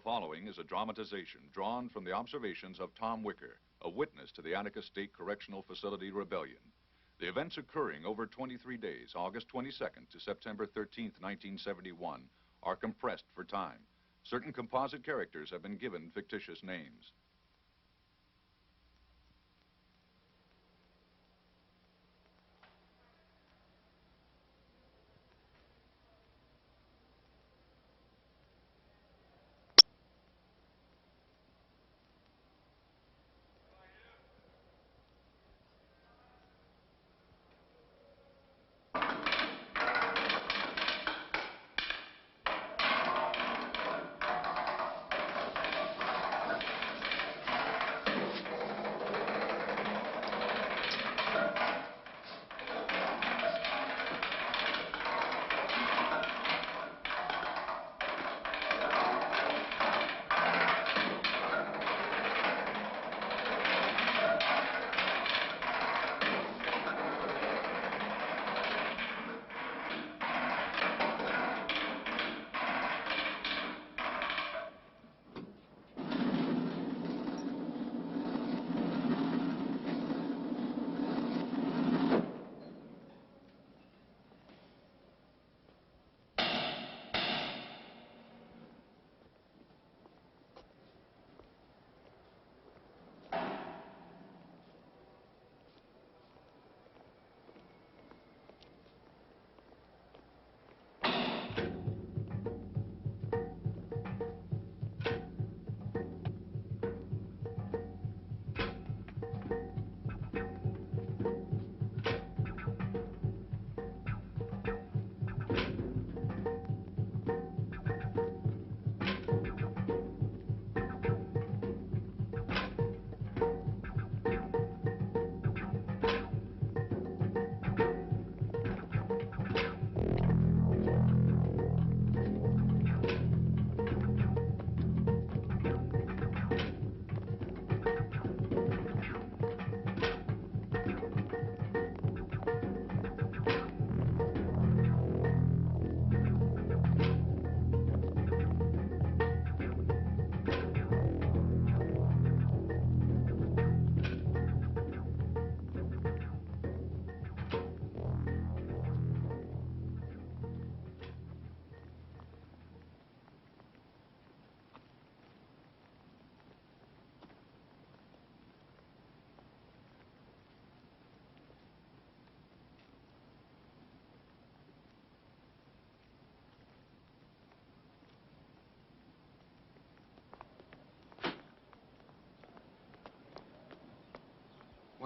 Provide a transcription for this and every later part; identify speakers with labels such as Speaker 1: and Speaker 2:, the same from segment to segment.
Speaker 1: following is a dramatization drawn from the observations of Tom Wicker, a witness to the Attica State Correctional Facility rebellion. The events occurring over 23 days, August 22nd to September 13th, 1971, are compressed for time. Certain composite characters have been given fictitious names.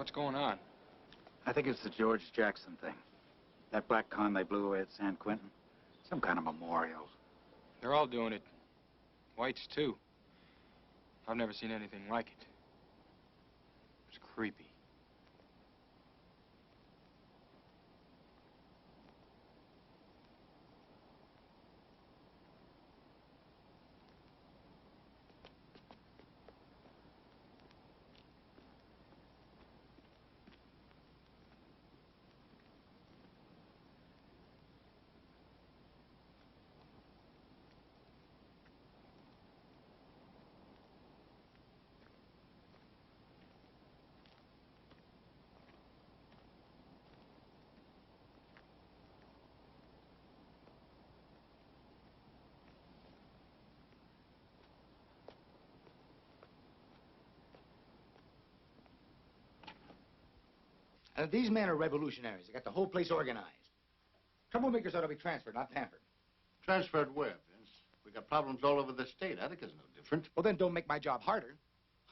Speaker 2: What's going on?
Speaker 3: I think it's the George Jackson thing. That black con they blew away at San Quentin. Some kind of memorial.
Speaker 2: They're all doing it. Whites, too. I've never seen anything like it. It's creepy.
Speaker 4: These men are revolutionaries. They got the whole place organized. Troublemakers ought to be transferred, not pampered.
Speaker 5: Transferred where, Vince? We got problems all over the state. Attica's no different.
Speaker 4: Well, then don't make my job harder.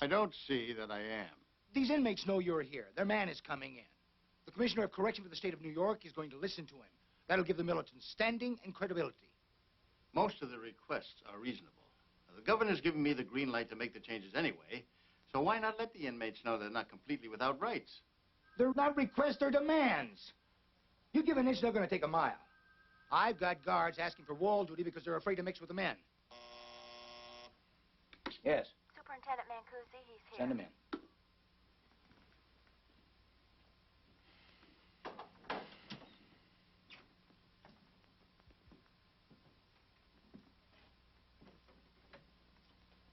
Speaker 5: I don't see that I am.
Speaker 4: These inmates know you're here. Their man is coming in. The Commissioner of Correction for the state of New York is going to listen to him. That'll give the militants standing and credibility.
Speaker 5: Most of the requests are reasonable. Now, the governor's given me the green light to make the changes anyway, so why not let the inmates know they're not completely without rights?
Speaker 4: They're not requests, they're demands. You give an inch, they're going to take a mile. I've got guards asking for wall duty because they're afraid to mix with the men. Yes.
Speaker 6: Superintendent Mancusi, he's here.
Speaker 4: Send him in.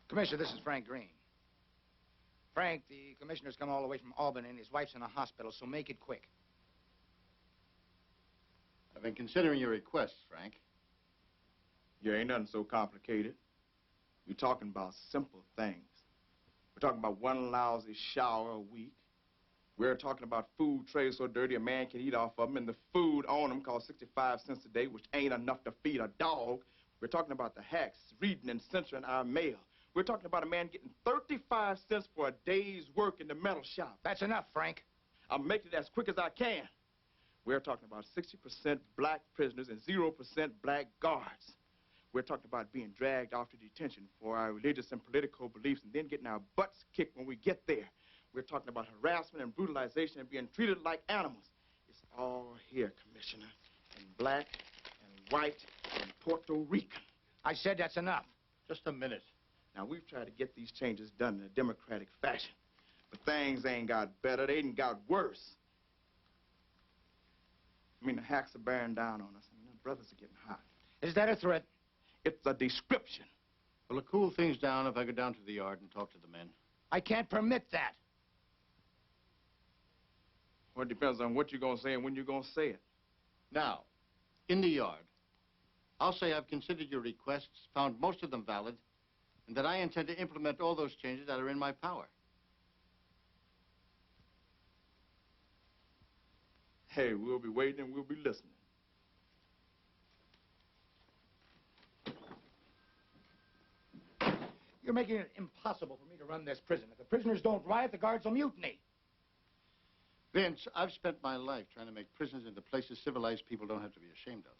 Speaker 4: Commissioner, this is Frank Green. Frank, the commissioner's come all the way from Albany, and his wife's in a hospital, so make it quick.
Speaker 5: I've been considering your requests, Frank.
Speaker 7: Yeah, ain't nothing so complicated. We're talking about simple things. We're talking about one lousy shower a week. We're talking about food trays so dirty a man can eat off of them, and the food on them costs 65 cents a day, which ain't enough to feed a dog. We're talking about the hacks, reading and censoring our mail. We're talking about a man getting 35 cents for a day's work in the metal shop.
Speaker 4: That's enough, Frank.
Speaker 7: I'll make it as quick as I can. We're talking about 60% black prisoners and 0% black guards. We're talking about being dragged off to detention for our religious and political beliefs and then getting our butts kicked when we get there. We're talking about harassment and brutalization and being treated like animals. It's all here, Commissioner, in black and white and Puerto Rican.
Speaker 4: I said that's enough.
Speaker 5: Just a minute.
Speaker 7: Now, we've tried to get these changes done in a democratic fashion, but things ain't got better. They ain't got worse. I mean, the hacks are bearing down on us. I mean, the brothers are getting hot.
Speaker 4: Is that a threat?
Speaker 7: It's a description.
Speaker 5: Will it cool things down if I go down to the yard and talk to the men?
Speaker 4: I can't permit that.
Speaker 7: Well, it depends on what you're going to say and when you're going to say it.
Speaker 5: Now, in the yard, I'll say I've considered your requests, found most of them valid, and that I intend to implement all those changes that are in my power.
Speaker 7: Hey, we'll be waiting and we'll be listening.
Speaker 4: You're making it impossible for me to run this prison. If the prisoners don't riot, the guards will mutiny.
Speaker 5: Vince, I've spent my life trying to make prisons into places civilized people don't have to be ashamed of.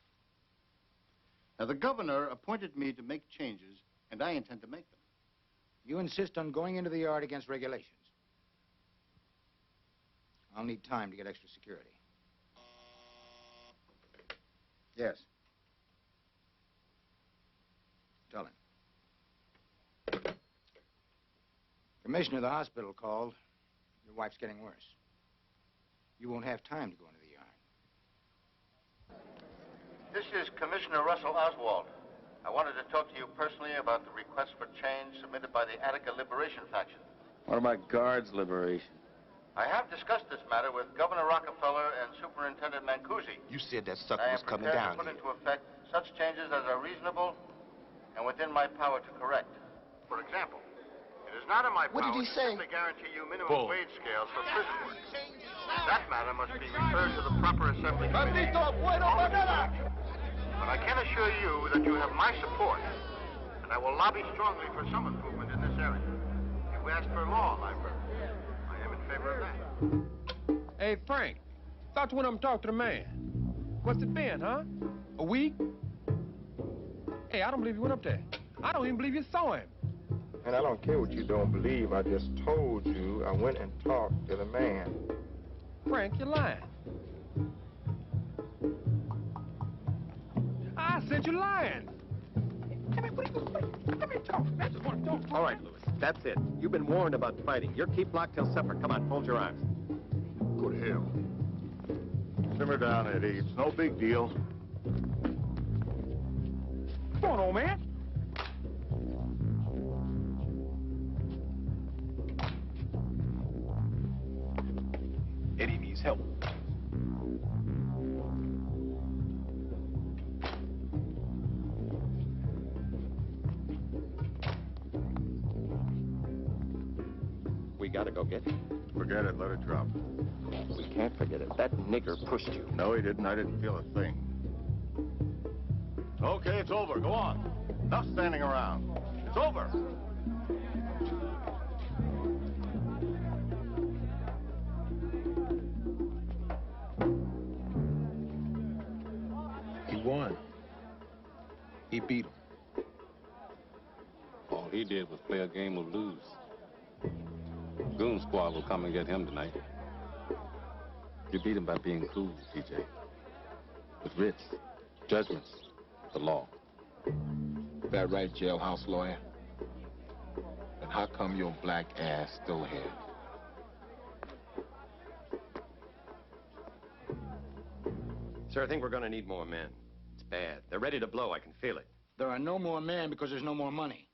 Speaker 5: Now, the governor appointed me to make changes, and I intend to make them.
Speaker 4: You insist on going into the yard against regulations. I'll need time to get extra security. Yes. Tell him. Commissioner of the hospital called. Your wife's getting worse. You won't have time to go into the yard.
Speaker 5: This is Commissioner Russell Oswald. I wanted to talk to you personally about the request for change submitted by the Attica Liberation Faction.
Speaker 8: What about Guards Liberation?
Speaker 5: I have discussed this matter with Governor Rockefeller and Superintendent Mancusi.
Speaker 9: You said that sucker was coming
Speaker 5: I am
Speaker 9: down
Speaker 5: prepared to put
Speaker 9: here.
Speaker 5: into effect such changes as are reasonable and within my power to correct. For example, it is not in my power to simply guarantee you minimum wage scales for prisoners. That matter must be referred to the proper assembly committee. But I can assure you that you have my support, and I will lobby strongly for some improvement in this area. You asked for law, I've heard. I am in favor of that.
Speaker 2: Hey, Frank, thought you went up and talked to the man. What's it been, huh? A week? Hey, I don't believe you went up there. I don't even believe you saw him.
Speaker 10: And I don't care what you don't believe. I just told you I went and talked to the man.
Speaker 2: Frank, you're lying. I said you're lying.
Speaker 4: Come here, talk. I just want to talk.
Speaker 8: All right, Louis, that's it. You've been warned about fighting. You're keep locked till supper. Come on, fold your arms.
Speaker 5: Good hell. Simmer down, Eddie. It's no big deal.
Speaker 4: Come on, old man.
Speaker 9: Eddie needs help.
Speaker 8: We gotta go get him.
Speaker 5: Forget it. Let it drop.
Speaker 8: We can't forget it. That nigger pushed you.
Speaker 5: No, he didn't. I didn't feel a thing. Okay, it's over. Go on. Enough standing around. It's over.
Speaker 9: He won. He beat him.
Speaker 11: All he did was play a game of lose. Goon Squad will come and get him tonight. You beat him by being cool, TJ. With writs, judgments, the law.
Speaker 9: That right, jailhouse lawyer? Then how come your black ass still here?
Speaker 8: Sir, I think we're gonna need more men. It's bad. They're ready to blow. I can feel it.
Speaker 4: There are no more men because there's no more money.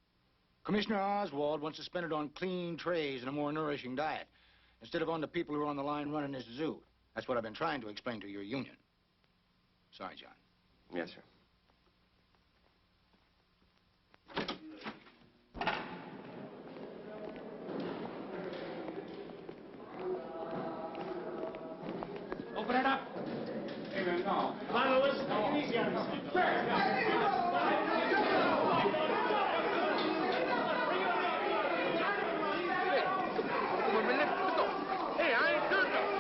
Speaker 4: Commissioner Oswald wants to spend it on clean trays and a more nourishing diet, instead of on the people who are on the line running this zoo. That's what I've been trying to explain to your union. Sorry, John.
Speaker 8: Yes, sir.
Speaker 4: Open it up.
Speaker 5: Hey, man, no.
Speaker 4: Come on, Louis. Take it easy on us.
Speaker 2: Come on, man, let's go. Hey, I ain't done nothing.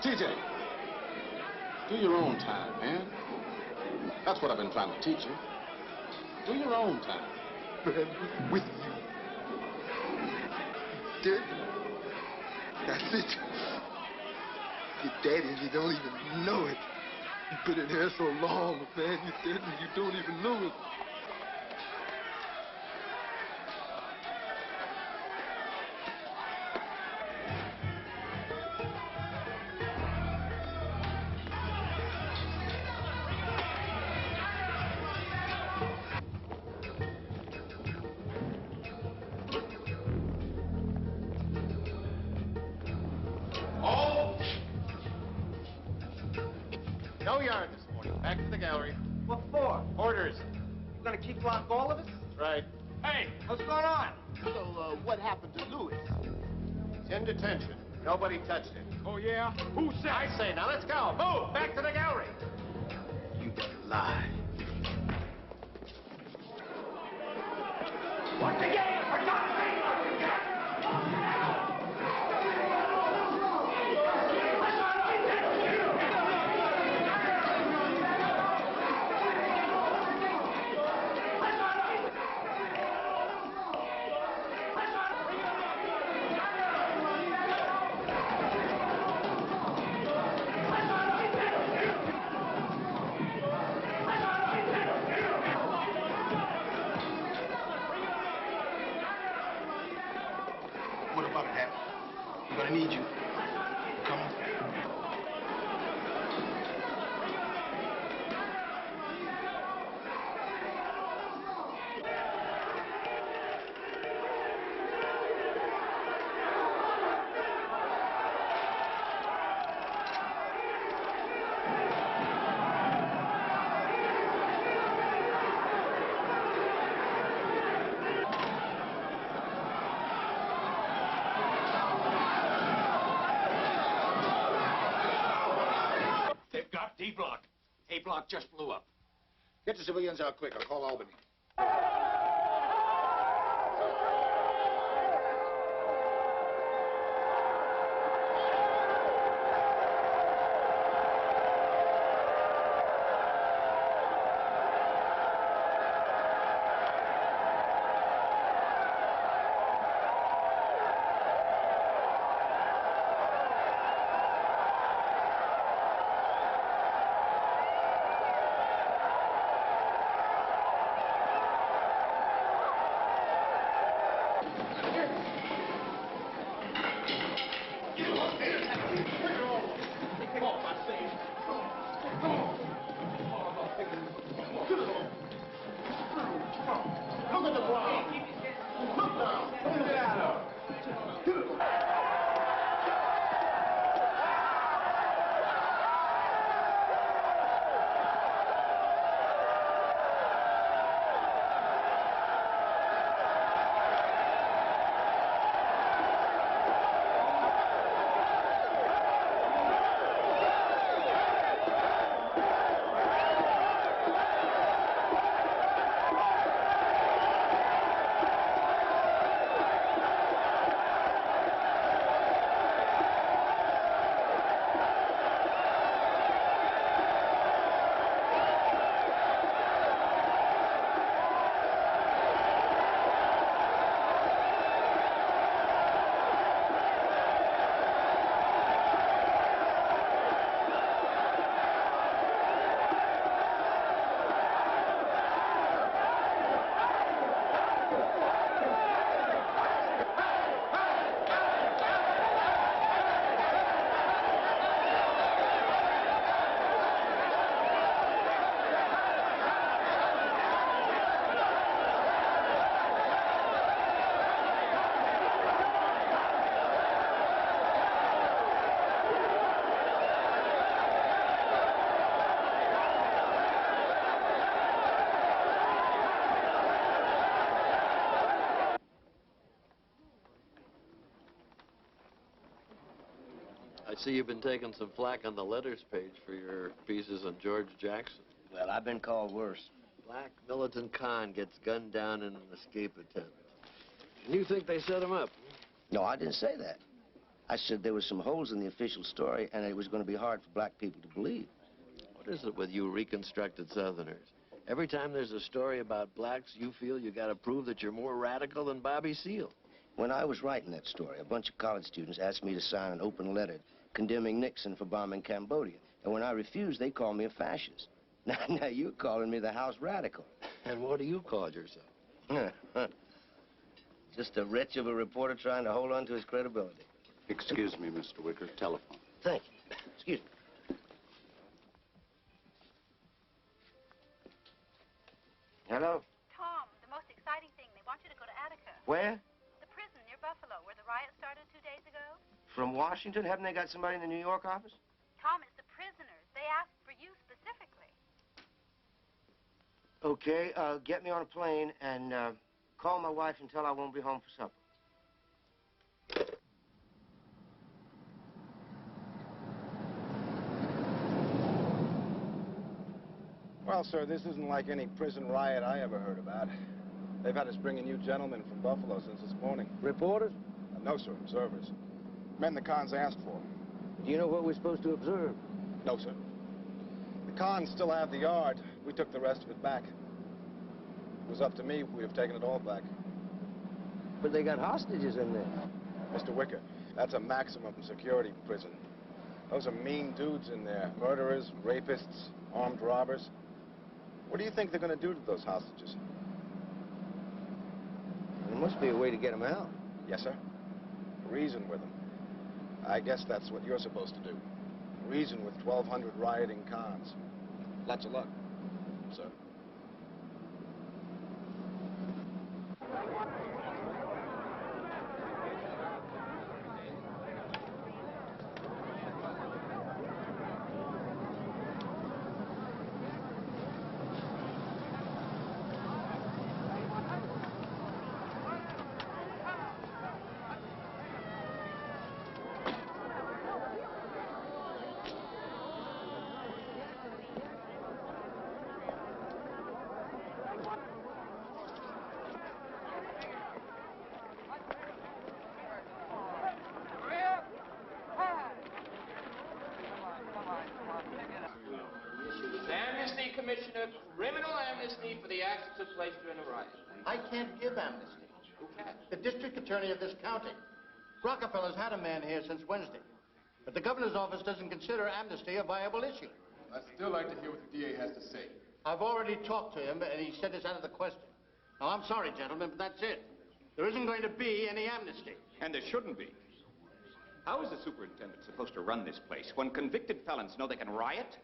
Speaker 9: TJ, do your own time, man. That's what I've been trying to teach you. Do your own time.
Speaker 10: Man, with you. Dead? That's it. Your daddy and you don't even know it. You've been in here so long, man, you're dead and you don't even know it.
Speaker 8: No yarn this morning. Back to the gallery.
Speaker 3: What for?
Speaker 8: Orders.
Speaker 3: You gonna keep lock all of us?
Speaker 8: That's right.
Speaker 4: Hey, what's going on?
Speaker 10: So, what happened to Louis?
Speaker 8: It's in detention. Nobody touched it.
Speaker 2: Oh, yeah? Who said?
Speaker 8: I say, now let's go. Move! Back to the gallery.
Speaker 10: You lie.
Speaker 4: What's the game? For God's sake, what's the game?
Speaker 10: What about it, Daddy? I'm gonna need you. Come on.
Speaker 4: They've got D-Block. A-Block just blew up. Get the civilians out quick. I'll call Albany.
Speaker 12: I see you've been taking some flack on the letters page for your pieces on George Jackson.
Speaker 13: Well, I've been called worse.
Speaker 12: Black militant con gets gunned down in an escape attempt. You think they set him up?
Speaker 13: No, I didn't say that. I said there were some holes in the official story, and it was going to be hard for black people to believe.
Speaker 12: What is it with you reconstructed Southerners? Every time there's a story about blacks, you feel you got to prove that you're more radical than Bobby Seale.
Speaker 13: When I was writing that story, a bunch of college students asked me to sign an open letter condemning Nixon for bombing Cambodia. And when I refused, they called me a fascist. Now you're calling me the House Radical.
Speaker 12: And what do you call yourself?
Speaker 13: Just a wretch of a reporter trying to hold on to his credibility.
Speaker 11: Excuse me, Mr. Wicker. Telephone.
Speaker 13: Thank you. Excuse me. Hello?
Speaker 6: Tom, the most exciting thing, they want you to go to Attica.
Speaker 13: Where?
Speaker 6: The prison near Buffalo, where the riot started 2 days ago.
Speaker 13: From Washington? Haven't they got somebody in the New York office?
Speaker 6: Tom, it's the prisoners. They asked for you specifically.
Speaker 13: Okay, get me on a plane and call my wife and tell her I won't be home for supper.
Speaker 14: Well, sir, this isn't like any prison riot I ever heard about. They've had us bringing you gentlemen from Buffalo since this morning.
Speaker 13: Reporters?
Speaker 14: No, sir, observers. Men the cons asked for.
Speaker 13: Do you know what we're supposed to observe?
Speaker 14: No, sir. The cons still have the yard. We took the rest of it back. If it was up to me, we'd have taken it all back.
Speaker 13: But they got hostages in there.
Speaker 14: Mr. Wicker, that's a maximum security prison. Those are mean dudes in there. Murderers, rapists, armed robbers. What do you think they're going to do to those hostages?
Speaker 13: There must be a way to get them out.
Speaker 14: Yes, sir. Reason with them. I guess that's what you're supposed to do. Reason with 1,200 rioting cons. Lots of luck, sir.
Speaker 15: Amnesty, Commissioner. Criminal amnesty for the acts that took place during the riot.
Speaker 5: I can't give amnesty.
Speaker 15: Who can?
Speaker 5: The district attorney of this county. Rockefeller's had a man here since Wednesday. But the governor's office doesn't consider amnesty a viable issue.
Speaker 9: I'd still like to hear what the DA has to say.
Speaker 5: I've already talked to him, and he said it's out of the question. Now, I'm sorry, gentlemen, but that's it. There isn't going to be any amnesty.
Speaker 3: And there shouldn't be. How is the superintendent supposed to run this place when convicted felons know they can riot,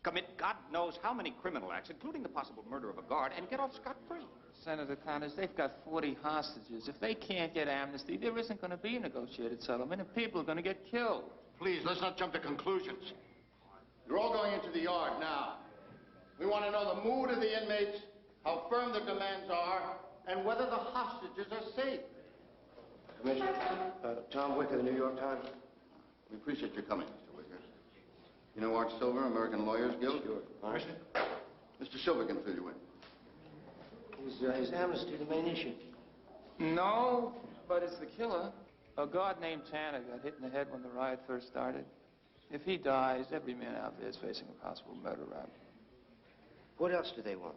Speaker 3: commit God knows how many criminal acts, including the possible murder of a guard, and get off scot-free?
Speaker 15: Senator Connors, they've got 40 hostages. If they can't get amnesty, there isn't going to be a negotiated settlement, and people are going to get killed.
Speaker 5: Please, let's not jump to conclusions. You're all going into the yard now. We want to know the mood of the inmates, how firm the demands are, and whether the hostages are safe.
Speaker 13: Commissioner, Tom Wicker, the New York Times.
Speaker 5: We appreciate your coming, Mr. Wicker. You know Art Silver, American Lawyers Guild?
Speaker 13: Sure.
Speaker 5: Commissioner? Mr. Silver can fill you in.
Speaker 13: Is amnesty the main issue?
Speaker 15: No, but it's the killer. A guard named Tanner got hit in the head when the riot first started. If he dies, every man out there is facing a possible murder rap.
Speaker 13: What else do they want?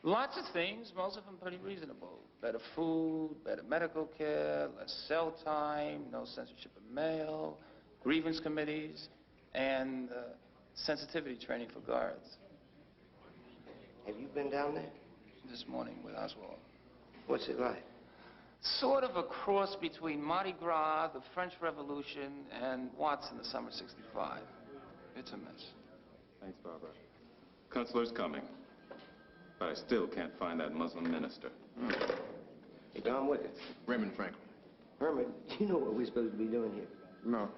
Speaker 15: Lots of things, most of them pretty reasonable. Better food, better medical care, less cell time, no censorship of mail, grievance committees, and sensitivity training for guards.
Speaker 13: Have you been down there?
Speaker 15: This morning with Oswald.
Speaker 13: What's it like?
Speaker 15: Sort of a cross between Mardi Gras, the French Revolution, and Watts in the summer '65. It's a mess.
Speaker 11: Thanks, Barbara. Consular's coming. But I still can't find that Muslim minister.
Speaker 13: Hey, Tom Wicker.
Speaker 9: Raymond Franklin.
Speaker 13: Herman, do you know what we're supposed to be doing here?
Speaker 9: No.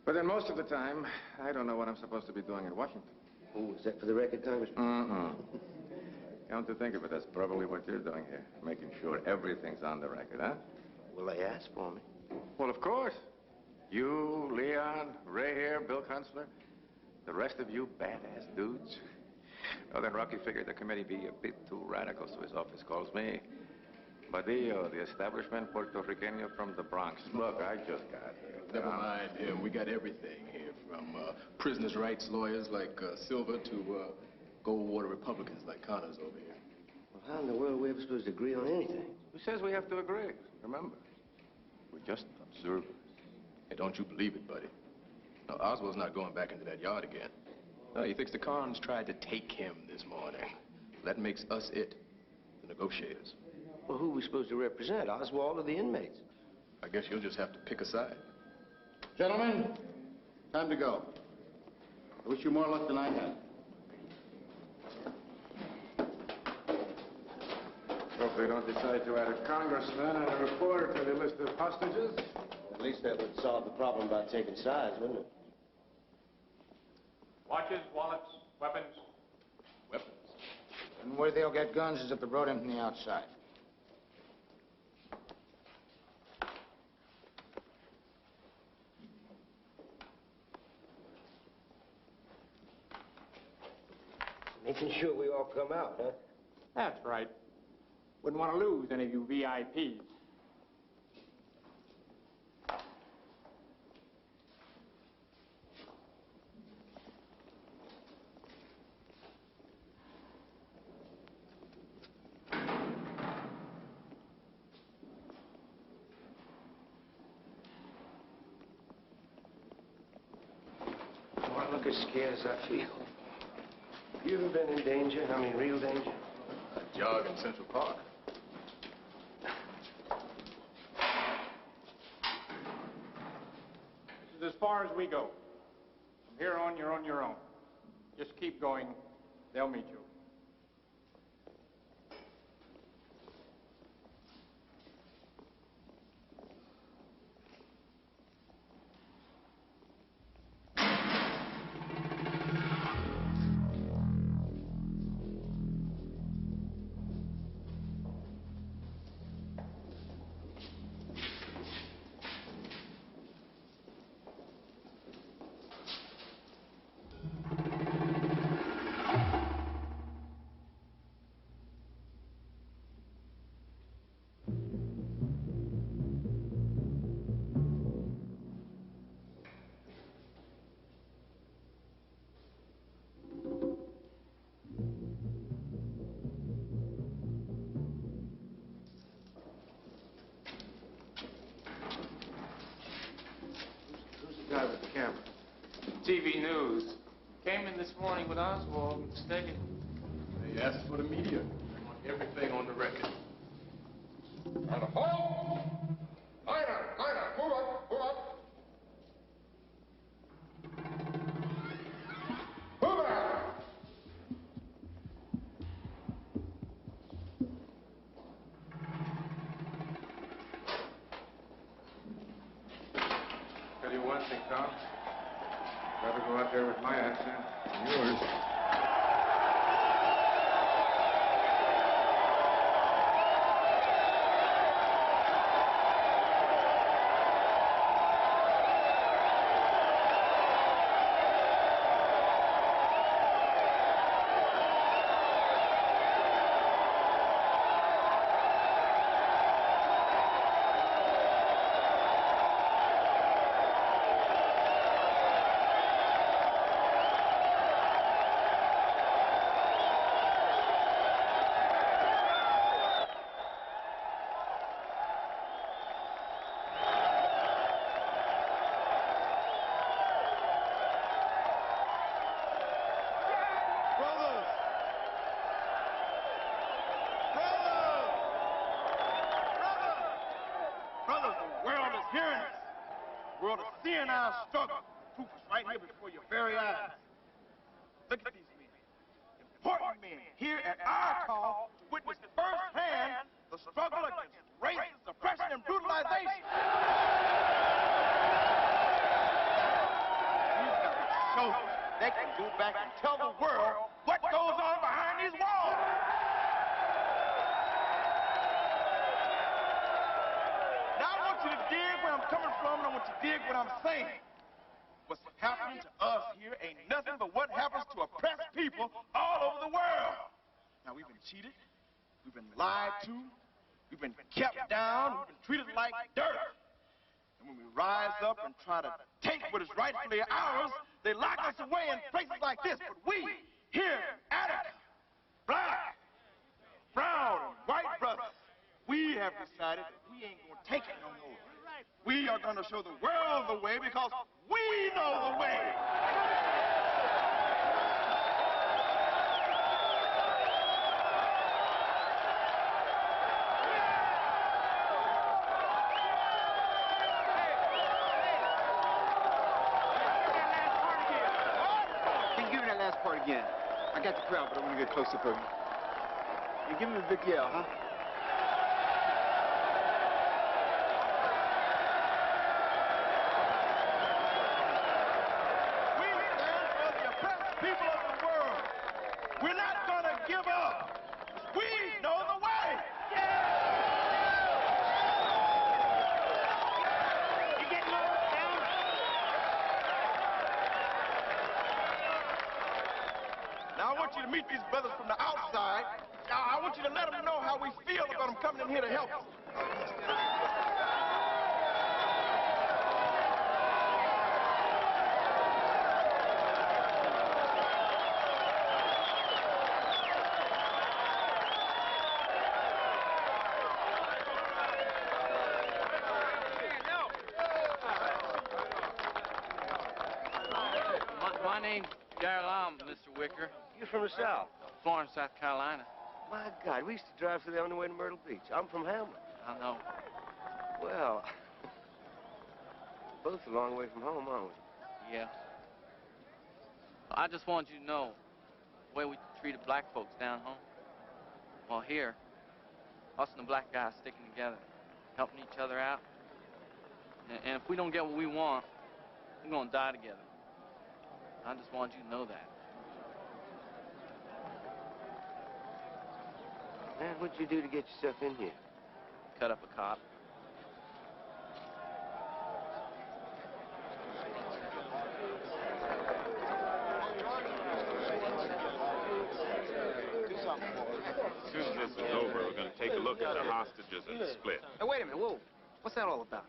Speaker 9: But then most of the time, I don't know what I'm supposed to be doing in Washington.
Speaker 13: Oh, is that for the record, Congressman?
Speaker 11: Come to think of it, that's probably what you're doing here. Making sure everything's on the record, huh?
Speaker 13: Well, they asked for me.
Speaker 9: Well, of course.
Speaker 14: You, Leon, Ray here, Bill Kunstler, the rest of you badass dudes. Well, then Rocky figured the committee be a bit too radical, so his office calls me. Badillo, the establishment Puertorriqueño from the Bronx. Look, I just got here.
Speaker 9: Never mind him. We got everything here, from prisoners' rights lawyers like Silver to Goldwater Republicans like Connors over here.
Speaker 13: Well, how in the world are we ever supposed to agree on anything?
Speaker 14: Who says we have to agree? Remember, we're just observers.
Speaker 9: Hey, don't you believe it, buddy. Now, Oswald's not going back into that yard again. No, he thinks the Carnes tried to take him this morning. That makes us it, the negotiators.
Speaker 13: Well, who are we supposed to represent, Oswald or the inmates?
Speaker 9: I guess you'll just have to pick a side.
Speaker 14: Gentlemen, time to go. I wish you more luck than I had. Hope they don't decide to add a congressman and a reporter to the list of hostages.
Speaker 13: At least that would solve the problem about taking sides, wouldn't it?
Speaker 15: Watches, wallets, weapons.
Speaker 9: Weapons?
Speaker 4: And where they'll get guns is if they brought in from the outside.
Speaker 13: Making sure we all come out, huh?
Speaker 15: That's right. Wouldn't want to lose any of you VIPs.
Speaker 13: Don't look as scared as I feel. You ever been in danger? I mean, real danger?
Speaker 9: A jog in Central Park.
Speaker 15: This is as far as we go. From here on, you're on your own. Just keep going. They'll meet you.
Speaker 14: Guy with the camera.
Speaker 15: TV News. Came in this morning with Oswald mistaken.
Speaker 9: They asked for the media. They want everything on the record.
Speaker 14: On the halt! Line up, move up, move up. Move it out! Tell you one thing, Tom. Better go out there with my accent and yours.
Speaker 10: hearing us. The world is seeing our struggle. Proof is right here before your very eyes. Look at these men. Important men here at our call to witness firsthand the struggle against racist oppression and brutalization. These guys show they can go back and tell the world what goes on behind these walls. Now I want you to dig where I'm coming from. woman, I want you to dig what I'm saying. What's happening to us here ain't nothing but what happens to oppressed people all over the world. Now, we've been cheated. We've been lied to. We've been kept down. We've been treated like dirt. And when we rise up and try to take what is rightfully ours, they lock us away in places like this. But we, here in Attica, black, brown, and white brothers, we have decided that we ain't gonna take it no more. We are gonna show the world the way because we know the way.
Speaker 16: Last part again. I got the crowd, but I want to get closer for you. You give him a big yell, huh?
Speaker 10: We stand for the oppressed people of the world. We're not gonna give up. We know the way. You getting all down? Now, I want you to meet these brothers from the outside. Now, I want you to let them know how we feel about them coming in here to help us.
Speaker 17: My name's Darrell, Mr. Wicker.
Speaker 13: You're from the South?
Speaker 17: Florence, South Carolina.
Speaker 13: My God, we used to drive through there on the way to Myrtle Beach. I'm from Hamlet.
Speaker 17: I know.
Speaker 13: Well, both a long way from home, aren't we?
Speaker 17: Yeah. I just want you to know the way we treated black folks down home. Well, here, us and the black guys sticking together, helping each other out. And if we don't get what we want, we're gonna die together. I just want you to know that.
Speaker 13: Man, what'd you do to get yourself in here?
Speaker 17: Cut up a cop.
Speaker 18: As soon as this is over, we're going to take a look at the hostages and split.
Speaker 15: Hey, wait a minute, whoa. What's that all about?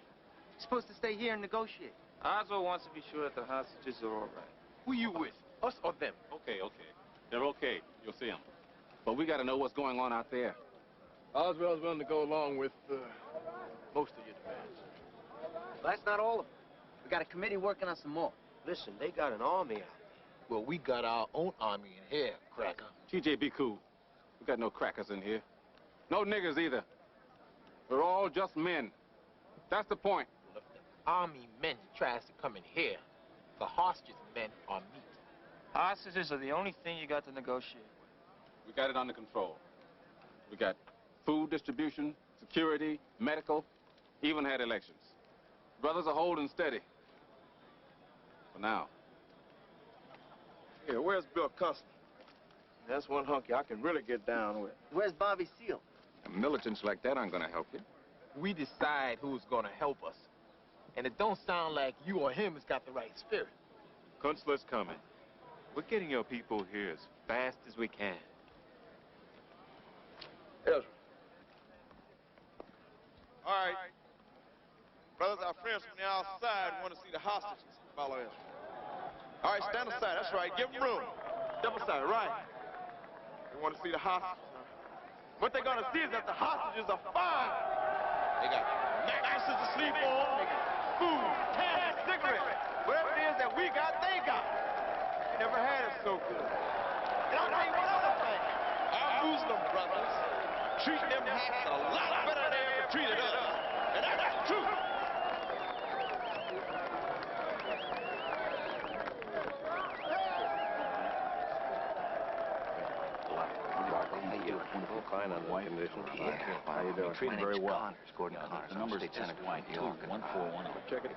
Speaker 15: You're supposed to stay here and negotiate. Oswald wants to be sure that the hostages are all right.
Speaker 11: Who you with? Us or them? Okay. They're okay. You'll see them. But we got to know what's going on out there.
Speaker 2: Oswald's willing to go along with most of your demands.
Speaker 15: Well, that's not all of them. We got a committee working on some more.
Speaker 13: Listen, they got an army out.
Speaker 8: Well, we got our own army in here, cracker.
Speaker 11: TJ, be cool. We got no crackers in here. No niggers either. We're all just men. That's the point.
Speaker 8: Well, if the army men tries to come in here, the hostage men are meat.
Speaker 15: Hostages are the only thing you got to negotiate with.
Speaker 11: We got it under control. We got food distribution, security, medical, even had elections. Brothers are holding steady. For now.
Speaker 7: Yeah, where's Bill Custer? That's one hunky I can really get down with.
Speaker 15: Where's Bobby Seale?
Speaker 14: Militants like that aren't going to help you.
Speaker 8: We decide who's gonna help us. And it don't sound like you or him has got the right spirit.
Speaker 18: Kunstler's coming. We're getting your people here as fast as we can.
Speaker 7: Ezra. All right. Brothers, our friends from the outside want to see the hostages. Follow Ezra. All right, stand aside. That's right. Give them room. Step aside, right. They want to see the hostages. What they're going to see is that the hostages are fine. They got mattresses to sleep on. They got food, candy, cigarettes. Whatever it is that we got, they got. They never had it so good. And I'll tell you one other thing. Our Muslim brothers treat them hats a lot better than they ever treated us. And that's true.
Speaker 12: Fine on the condition. How you doing?
Speaker 19: Treated very well.
Speaker 12: Gordon Connors.
Speaker 19: The number's Lieutenant White, 21410.
Speaker 12: Check it.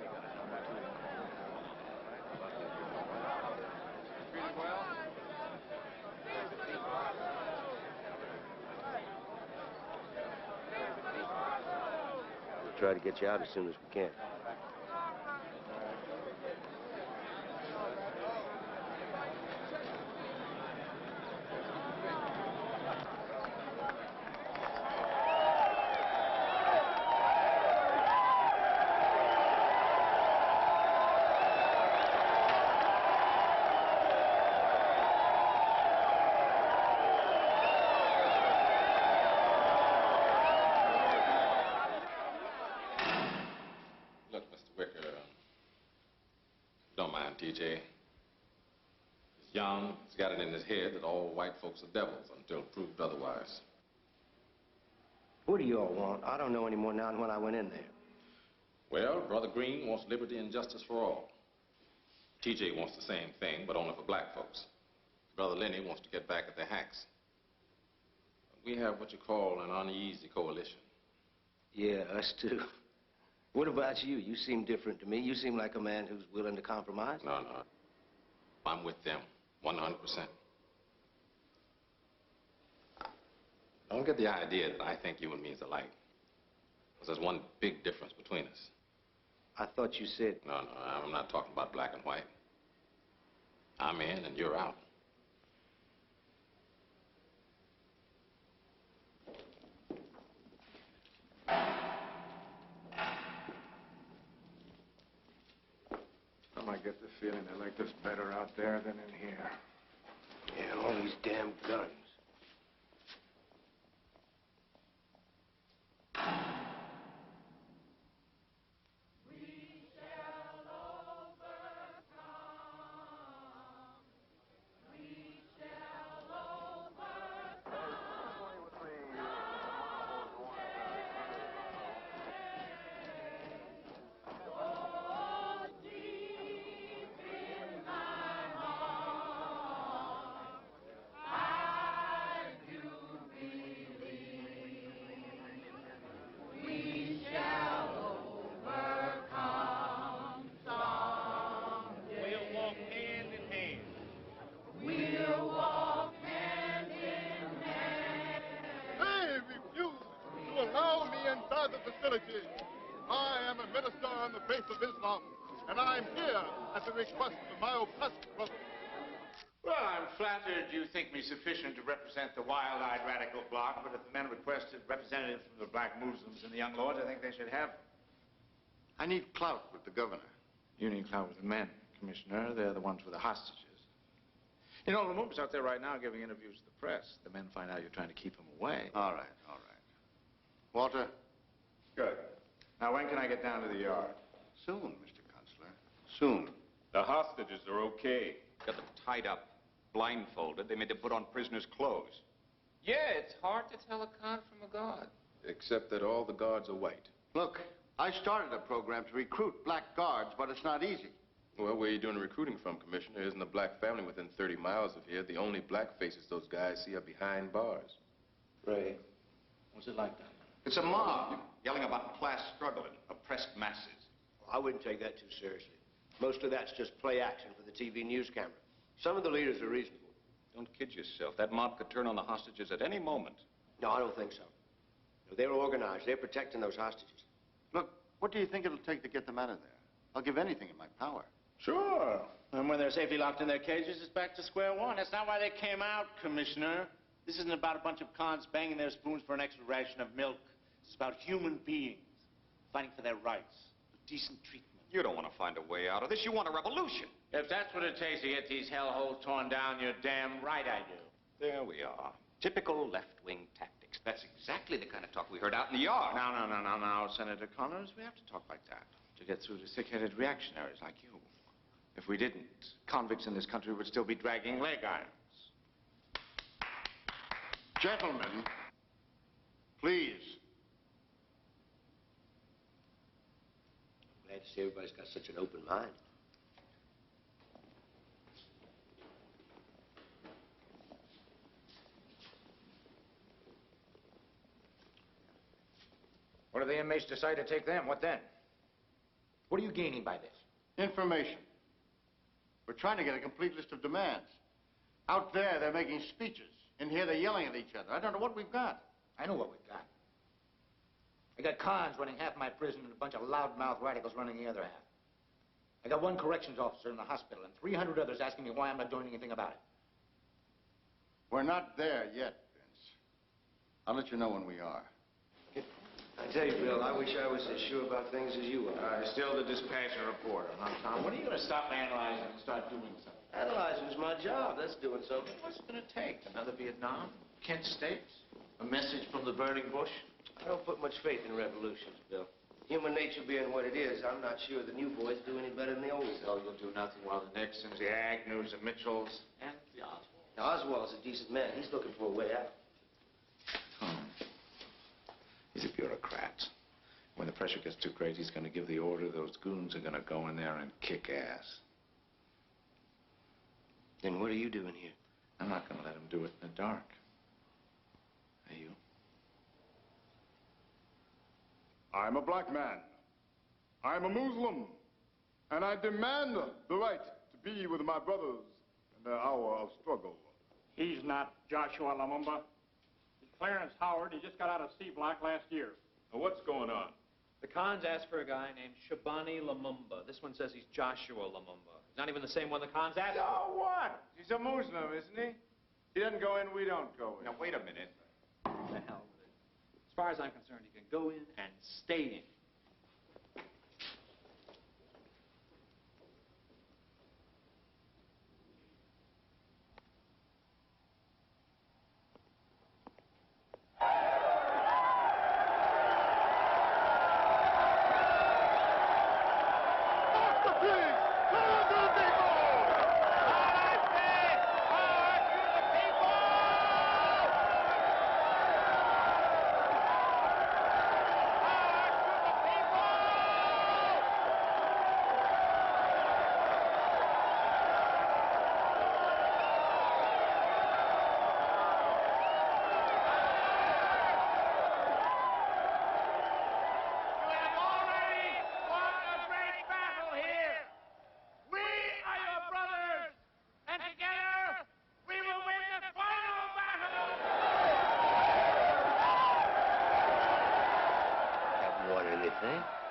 Speaker 12: We'll try to get you out as soon as we can.
Speaker 11: TJ. He's young. He's got it in his head that all white folks are devils until proved otherwise.
Speaker 13: What do you all want? I don't know any more now than when I went in there.
Speaker 11: Well, Brother Green wants liberty and justice for all. TJ wants the same thing, but only for black folks. Brother Lenny wants to get back at the hacks. We have what you call an uneasy coalition.
Speaker 13: Yeah, us too. What about you? You seem different to me. You seem like a man who's willing to compromise.
Speaker 11: No. I'm with them, 100%. Don't get the idea that I think you and me is alike. Because there's one big difference between us.
Speaker 13: I thought you said...
Speaker 11: No, I'm not talking about black and white. I'm in and you're out.
Speaker 10: I might get the feeling they like this better out there than in here.
Speaker 13: Yeah, all these damn guns.
Speaker 5: I am a minister on the faith of Islam, and I'm here at the request of my oppressed brother.
Speaker 3: Well, I'm flattered you think me sufficient to represent the wild-eyed radical bloc, but if the men requested representatives from the black Muslims and the young lords, I think they should have them.
Speaker 5: I need clout with the governor.
Speaker 3: You need clout with the men, Commissioner. They're the ones with the hostages. You know, Lumumba's out there right now giving interviews to the press. The men find out you're trying to keep him away.
Speaker 5: All right. Walter?
Speaker 3: Good. Now, when can I get down to the yard?
Speaker 5: Soon, Mr. Consular. Soon.
Speaker 18: The hostages are okay.
Speaker 3: Got them tied up, blindfolded. They made them put on prisoners' clothes. Yeah, it's hard to tell a con from a god.
Speaker 9: Except that all the guards are white.
Speaker 5: Look, I started a program to recruit black guards, but it's not easy.
Speaker 9: Well, where are you doing the recruiting from, Commissioner? Isn't a black family within 30 miles of here? The only black faces those guys see are behind bars.
Speaker 13: Ray, what's it like down there?
Speaker 3: It's a mob, yelling about class struggle and oppressed masses.
Speaker 13: Well, I wouldn't take that too seriously. Most of that's just play action for the TV news camera. Some of the leaders are reasonable.
Speaker 3: Don't kid yourself. That mob could turn on the hostages at any moment.
Speaker 13: No, I don't think so. No, they're organized. They're protecting those hostages.
Speaker 5: Look, what do you think it'll take to get them out of there? I'll give anything in my power.
Speaker 3: Sure. And when they're safely locked in their cages, it's back to square one. That's not why they came out, Commissioner. This isn't about a bunch of cons banging their spoons for an extra ration of milk. It's about human beings fighting for their rights, for decent treatment. You don't want to find a way out of this. You want a revolution. If that's what it takes to get these hellholes torn down, you're damn right I do. There we are. Typical left-wing tactics. That's exactly the kind of talk we heard out in the yard. No, Senator Connors. We have to talk like that to get through to sick-headed reactionaries like you. If we didn't, convicts in this country would still be dragging leg irons.
Speaker 5: Gentlemen, please.
Speaker 13: I'm glad to see everybody's got such an open mind.
Speaker 4: What if the inmates decide to take them? What then? What are you gaining by this?
Speaker 5: Information. We're trying to get a complete list of demands. Out there, they're making speeches. In here, they're yelling at each other. I don't know what we've got.
Speaker 4: I know what we've got. I got cons running half my prison and a bunch of loudmouth radicals running the other half. I got one corrections officer in the hospital and 300 others asking me why I'm not doing anything about it.
Speaker 5: We're not there yet, Vince. I'll let you know when we are.
Speaker 13: I tell you, Bill, I wish I was as sure about things as you are.
Speaker 3: Still the dispassionate reporter, huh, Tom? When are you going to stop analyzing and start doing something?
Speaker 13: Analyzing's my job. That's doing something.
Speaker 3: What's it going to take? Another Vietnam? Kent States? A message from the burning bush?
Speaker 13: I don't put much faith in revolutions, Bill. Human nature being what it is, I'm not sure the new boys do any better than the old.
Speaker 3: So you'll do nothing while the Nixons, the Agnews, the Mitchells, and the Oswalds.
Speaker 13: Now, Oswald's a decent man. He's looking for a way out.
Speaker 3: He's a bureaucrat. When the pressure gets too great, he's going to give the order. Those goons are going to go in there and kick ass.
Speaker 13: Then what are you doing here?
Speaker 3: I'm not going to let him do it in the dark. Are you?
Speaker 10: I'm a black man. I'm a Muslim. And I demand the right to be with my brothers in their hour of struggle.
Speaker 20: He's not Joshua Lumumba. He's Clarence Howard. He just got out of C Block last year.
Speaker 18: Now, what's going on?
Speaker 21: The Khans asked for a guy named Shabani Lumumba. This one says he's Joshua Lumumba. He's not even the same one the Khans asked for.
Speaker 10: So what? He's a Muslim, isn't he? He doesn't go in, we don't go in.
Speaker 3: Now, wait a minute.
Speaker 21: What the hell with it? As far as I'm concerned, he can go in and stay in.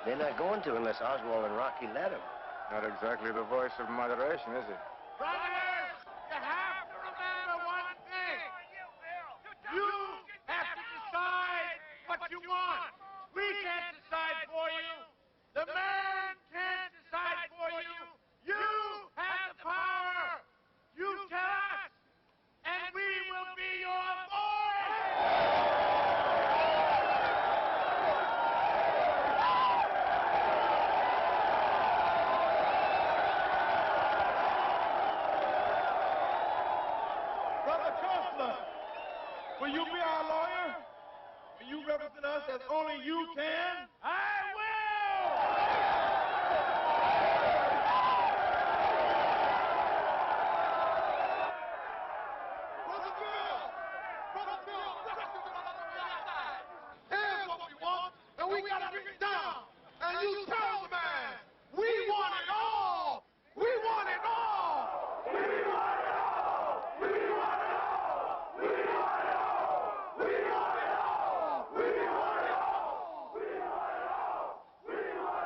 Speaker 13: They're not going to unless Oswald and Rocky let them.
Speaker 14: Not exactly the voice of moderation, is it?
Speaker 10: Brothers, you have to remember one thing. You have to decide what you want. We can't decide for you. The man can't decide for you. You have the power. You tell us, and we will be your voice. Will you be our lawyer? Will you represent us as only you can? I will! Brother Bill! Brother Bill! Here's what we want, and we gotta bring it down. And you tell the man, we want it all! We want it all! We want it all! We want it all! We want it all!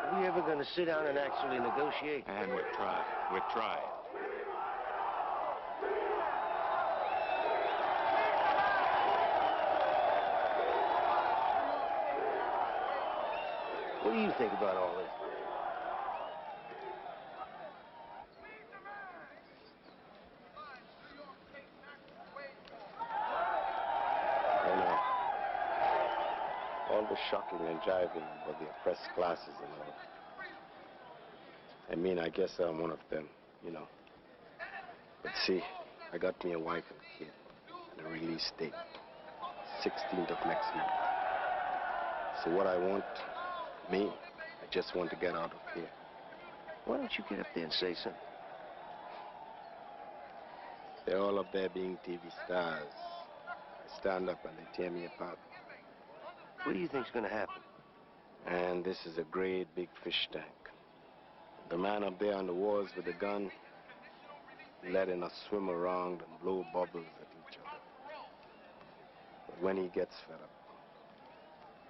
Speaker 13: Are we ever going to sit down and actually negotiate?
Speaker 18: And we're trying. We're trying.
Speaker 13: What do you think about all this?
Speaker 22: I know. All the shocking and jiving about the oppressed classes and all. I mean, I guess I'm one of them, you know. But see, I got me a wife and a kid, and a release date, 16th of next month. So what I want, me, I just want to get out of here.
Speaker 13: Why don't you get up there and say something?
Speaker 22: They're all up there being TV stars. I stand up and they tear me apart.
Speaker 13: What do you think's going to happen?
Speaker 22: And this is a great big fish tank. The man up there on the walls with the gun, letting us swim around and blow bubbles at each other. But when he gets fed up,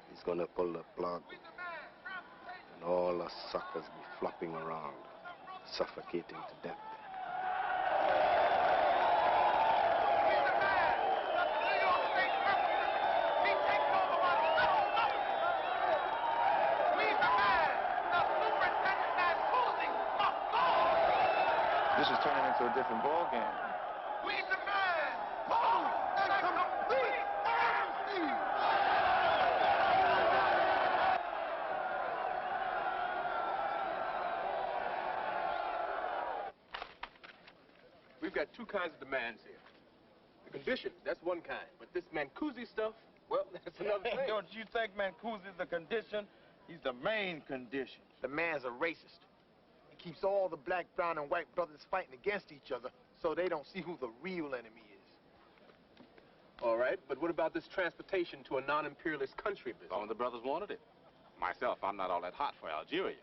Speaker 22: he's gonna pull the plug, and all us suckers be flopping around, suffocating to death.
Speaker 14: This is turning into a different ball game.
Speaker 10: We demand total and complete amnesty!
Speaker 9: got two kinds of demands here. The conditions, that's one kind. But this Mancusi stuff, well, that's another thing.
Speaker 10: Don't you think Mancusi's the condition? He's the main condition.
Speaker 8: The man's a racist. He keeps all the black, brown, and white brothers fighting against each other so they don't see who the real enemy is.
Speaker 9: All right, but what about this transportation to a non-imperialist country business?
Speaker 11: Some of the brothers wanted it. Myself, I'm not all that hot for Algeria.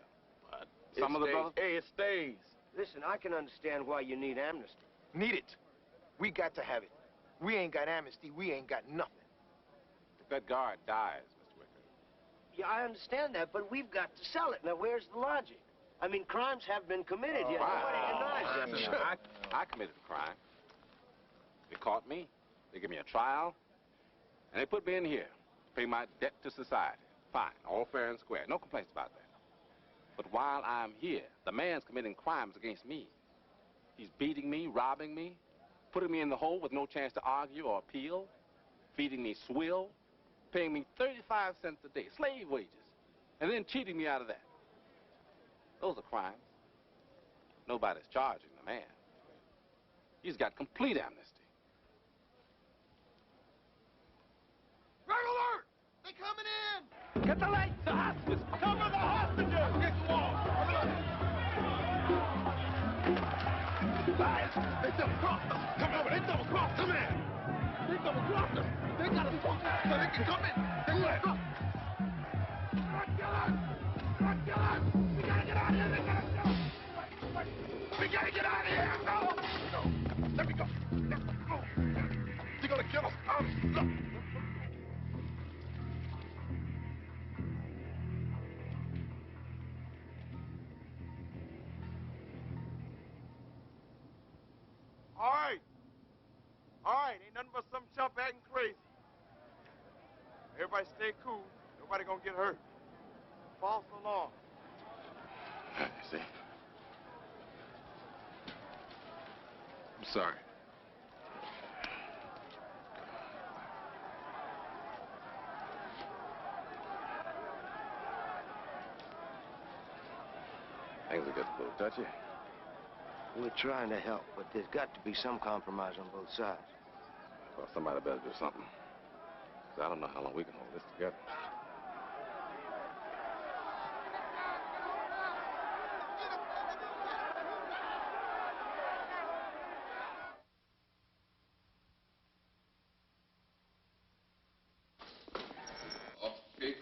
Speaker 11: But some of the brothers...
Speaker 10: Hey, it stays.
Speaker 13: Listen, I can understand why you need amnesty.
Speaker 8: Need it. We got to have it. We ain't got amnesty. We ain't got nothing.
Speaker 11: If that guard dies, Mr. Wicker...
Speaker 13: Yeah, I understand that, but we've got to sell it. Now, where's the logic? I mean, crimes have been committed here. Nobody denies that.
Speaker 11: I committed a crime. They caught me. They gave me a trial. And they put me in here to pay my debt to society. Fine, all fair and square. No complaints about that. But while I'm here, the man's committing crimes against me. He's beating me, robbing me, putting me in the hole with no chance to argue or appeal, feeding me swill, paying me 35 cents a day, slave wages, and then cheating me out of that. Those are crimes. Nobody's charging the man. He's got complete amnesty.
Speaker 10: Red alert! They coming in!
Speaker 8: Get the lights, the hostages!
Speaker 10: Cover the hostages! Get the wall!
Speaker 8: Guys, they double crossed us! Come over, they double crossed! Come in! They double crossed us! They got us booked so they can come in! They let us! Drug killers! Drug killers! We gotta get out of here! They got us killed! We gotta get out of here! No! No! Let me go! Let me go! They're gonna kill us! Look!
Speaker 10: All right, ain't nothing but some chump acting crazy. Everybody stay cool. Nobody gonna get hurt. False alarm.
Speaker 11: You see? I'm sorry. Things will get a little touchy.
Speaker 13: We're trying to help, but there's got to be some compromise on both sides.
Speaker 11: Well, somebody better do something. 'Cause I don't know how long we can hold this together.
Speaker 9: Okay.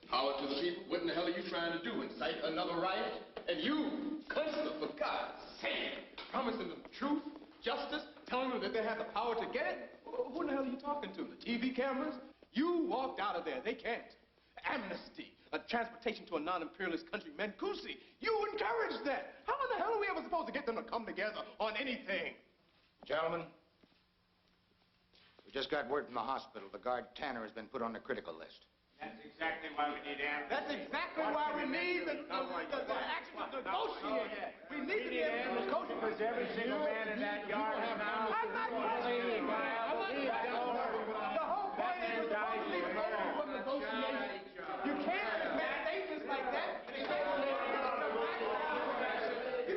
Speaker 9: Power to the people. What in the hell are you trying to do? Incite another riot? And you, Constable, for God's sake, promising them truth, justice, telling them that they have the power to get it? Who in the hell are you talking to? The TV cameras? You walked out of there. They can't. Amnesty, a transportation to a non-imperialist country, Mancusi. You encouraged that. How in the hell are we ever supposed to get them to come together on anything?
Speaker 4: Gentlemen, we just got word from the hospital. The guard Tanner has been put on the critical list.
Speaker 20: That's exactly why we need amnesty.
Speaker 2: That's exactly why we need the action to negotiate. We need to be able to negotiate.
Speaker 20: Because every single man in that yard is now...
Speaker 2: I'm not questioning you. The whole point is we're supposed to be able to negotiate. You can't make statements like that. You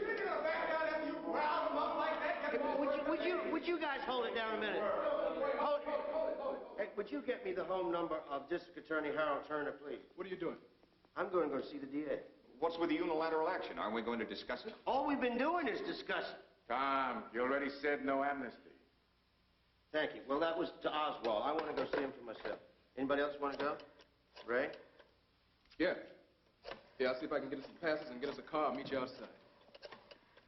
Speaker 2: think you're gonna back down after you rile them up like that?
Speaker 13: Would you guys hold it down a minute? Hey, would you get me the home number of District Attorney Harold Turner, please?
Speaker 9: What are you doing?
Speaker 13: I'm going to go see the DA.
Speaker 14: What's with the unilateral action? Aren't we going to discuss it?
Speaker 13: All we've been doing is discussing.
Speaker 14: Tom, you already said no amnesty.
Speaker 13: Thank you. Well, that was to Oswald. I want to go see him for myself. Anybody else want to go? Ray?
Speaker 9: Yeah. Yeah, I'll see if I can get us some passes and get us a car. I'll meet you outside.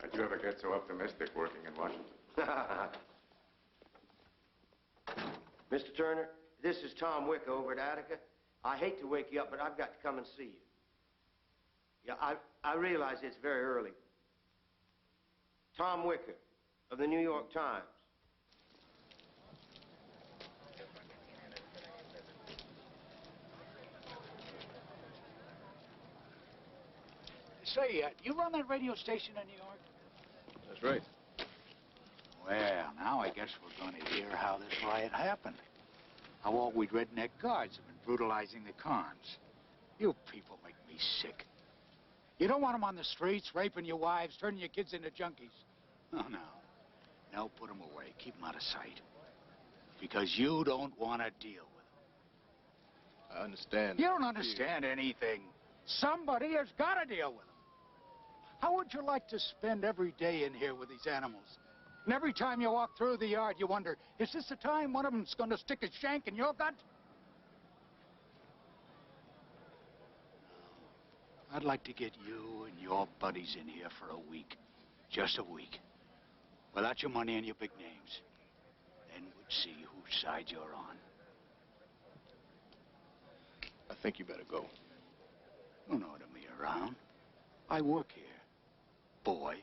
Speaker 14: How'd you ever get so optimistic working in Washington?
Speaker 13: Mr. Turner, this is Tom Wicker over at Attica. I hate to wake you up, but I've got to come and see you. Yeah, I realize it's very early. Tom Wicker of the New York Times.
Speaker 1: Say, you run that radio station in New York?
Speaker 11: That's right.
Speaker 1: Well, now I guess we're going to hear how this riot happened. How all we redneck guards have been brutalizing the cons. You people make me sick. You don't want them on the streets, raping your wives, turning your kids into junkies. Oh, no. Now put them away. Keep them out of sight. Because you don't want to deal with them.
Speaker 18: I understand.
Speaker 1: You don't understand anything. Somebody has got to deal with them. How would you like to spend every day in here with these animals? And every time you walk through the yard, you wonder, is this the time one of them's going to stick a shank in your gut? I'd like to get you and your buddies in here for a week. Just a week. Without your money and your big names. Then we'd see whose side you're on.
Speaker 18: I think you better go.
Speaker 1: Don't order me around. I work here, boy.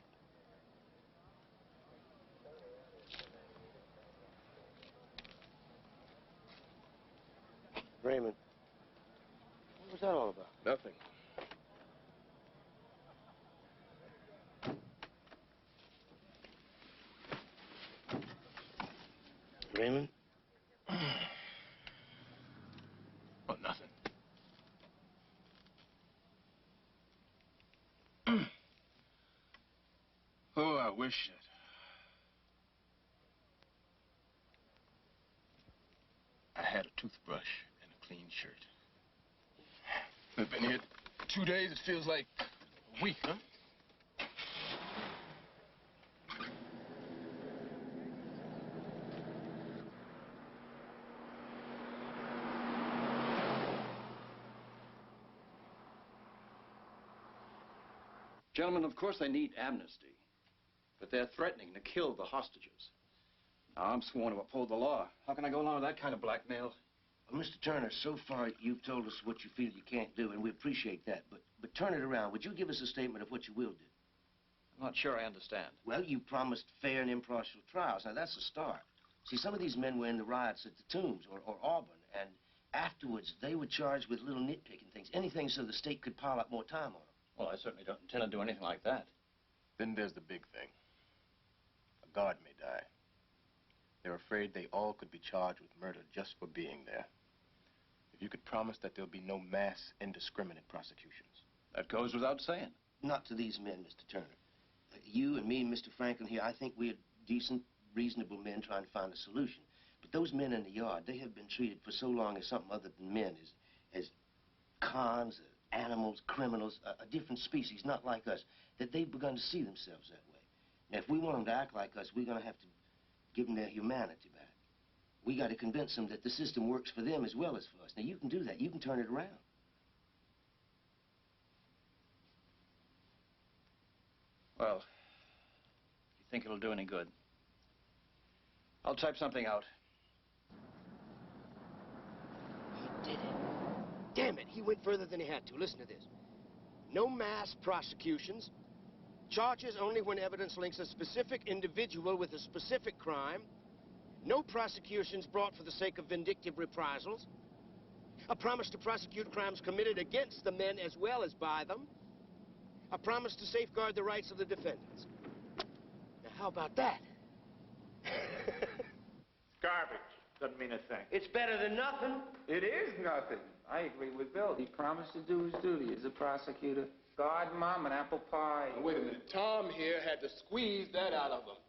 Speaker 13: Raymond, what was that all about?
Speaker 18: Nothing.
Speaker 13: Raymond?
Speaker 18: Oh, nothing. Oh, I wish that. I had a toothbrush and a clean shirt. We've been here 2 days. It feels like a week, huh?
Speaker 6: Gentlemen, of course they need amnesty, but they're threatening to kill the hostages. Now, I'm sworn to uphold the law. How can I go along with that kind of blackmail?
Speaker 13: Well, Mr. Turner, so far you've told us what you feel you can't do, and we appreciate that. But turn it around. Would you give us a statement of what you will do?
Speaker 6: I'm not sure I understand.
Speaker 13: Well, you promised fair and impartial trials. Now, that's a start. See, some of these men were in the riots at the Tombs or Auburn, and afterwards they were charged with little nitpicking things, anything so the state could pile up more time on them.
Speaker 6: Well, I certainly don't intend to do anything like that.
Speaker 14: Then there's the big thing. A guard may die. They're afraid they all could be charged with murder just for being there. If you could promise that there'll be no mass, indiscriminate prosecutions.
Speaker 6: That goes without saying.
Speaker 13: Not to these men, Mr. Turner. You and me and Mr. Franklin here, I think we're decent, reasonable men trying to find a solution. But those men in the yard, they have been treated for so long as something other than men, as cons, animals, criminals, a different species, not like us, that they've begun to see themselves that way. Now, if we want them to act like us, we're going to have to give them their humanity back. We got to convince them that the system works for them as well as for us. Now, you can do that. You can turn it around.
Speaker 6: Well, if you think it'll do any good, I'll type something out.
Speaker 13: He did it. Damn it, he went further than he had to. Listen to this. No mass prosecutions. Charges only when evidence links a specific individual with a specific crime. No prosecutions brought for the sake of vindictive reprisals. A promise to prosecute crimes committed against the men as well as by them. A promise to safeguard the rights of the defendants. Now, how about that?
Speaker 3: Garbage. Doesn't mean a thing.
Speaker 13: It's better than nothing.
Speaker 15: It is nothing. I agree with Bill. He promised to do his duty as a prosecutor. Guard Mom and apple pie.
Speaker 9: Now, wait a minute. Tom here had to squeeze that out of him.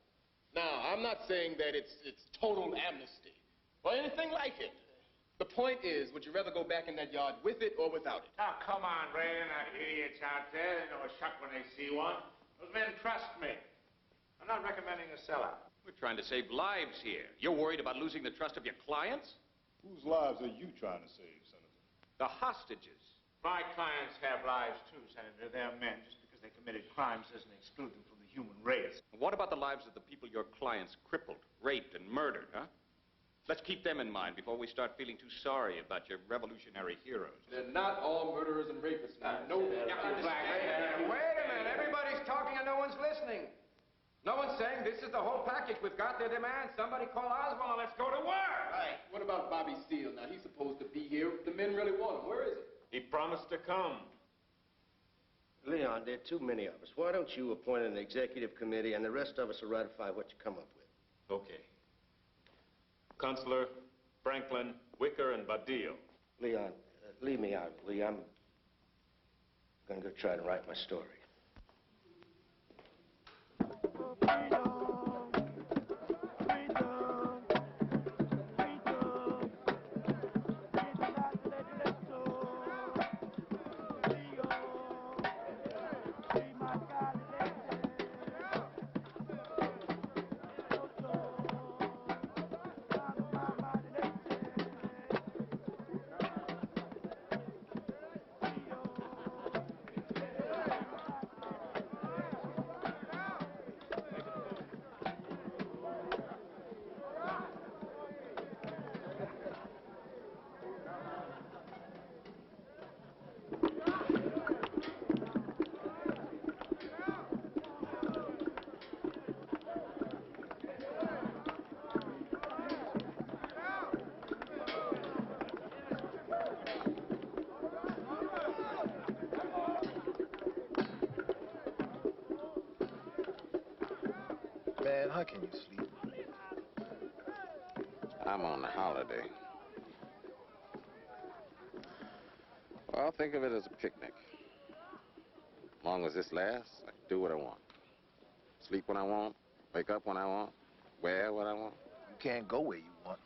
Speaker 9: Now, I'm not saying that it's total amnesty or anything like it. The point is, would you rather go back in that yard with it or without it?
Speaker 3: Oh, come on, Ray. They're not idiots out there. They know a shot when they see one. Those men trust me. I'm not recommending a sellout.
Speaker 6: We're trying to save lives here. You're worried about losing the trust of your clients?
Speaker 18: Whose lives are you trying to save, Senator?
Speaker 6: The hostages.
Speaker 3: My clients have lives too, Senator. They're men. Just because they committed crimes doesn't exclude them from the human race.
Speaker 6: What about the lives of the people your clients crippled, raped, and murdered, huh? Let's keep them in mind before we start feeling too sorry about your revolutionary heroes.
Speaker 9: They're not all murderers and rapists, man. No.
Speaker 15: Wait a minute. Everybody's talking and no one's listening. No one's saying this is the whole package. We've got their demands. Somebody call Oswald and let's go to work.
Speaker 9: Right. What about Bobby Seale? Now, he's supposed to be here. The men really want him. Where is he?
Speaker 18: He promised to come.
Speaker 13: Leon, there are too many of us. Why don't you appoint an executive committee and the rest of us will ratify what you come up with?
Speaker 18: Okay. Consular, Franklin, Wicker, and Badillo.
Speaker 13: Leon, leave me out, will you? I'm going to go try to write my story.
Speaker 22: How can you sleep?
Speaker 11: I'm on a holiday. Well, think of it as a picnic. As long as this lasts, I can do what I want. Sleep when I want, wake up when I want, wear what I want.
Speaker 22: You can't go where you want.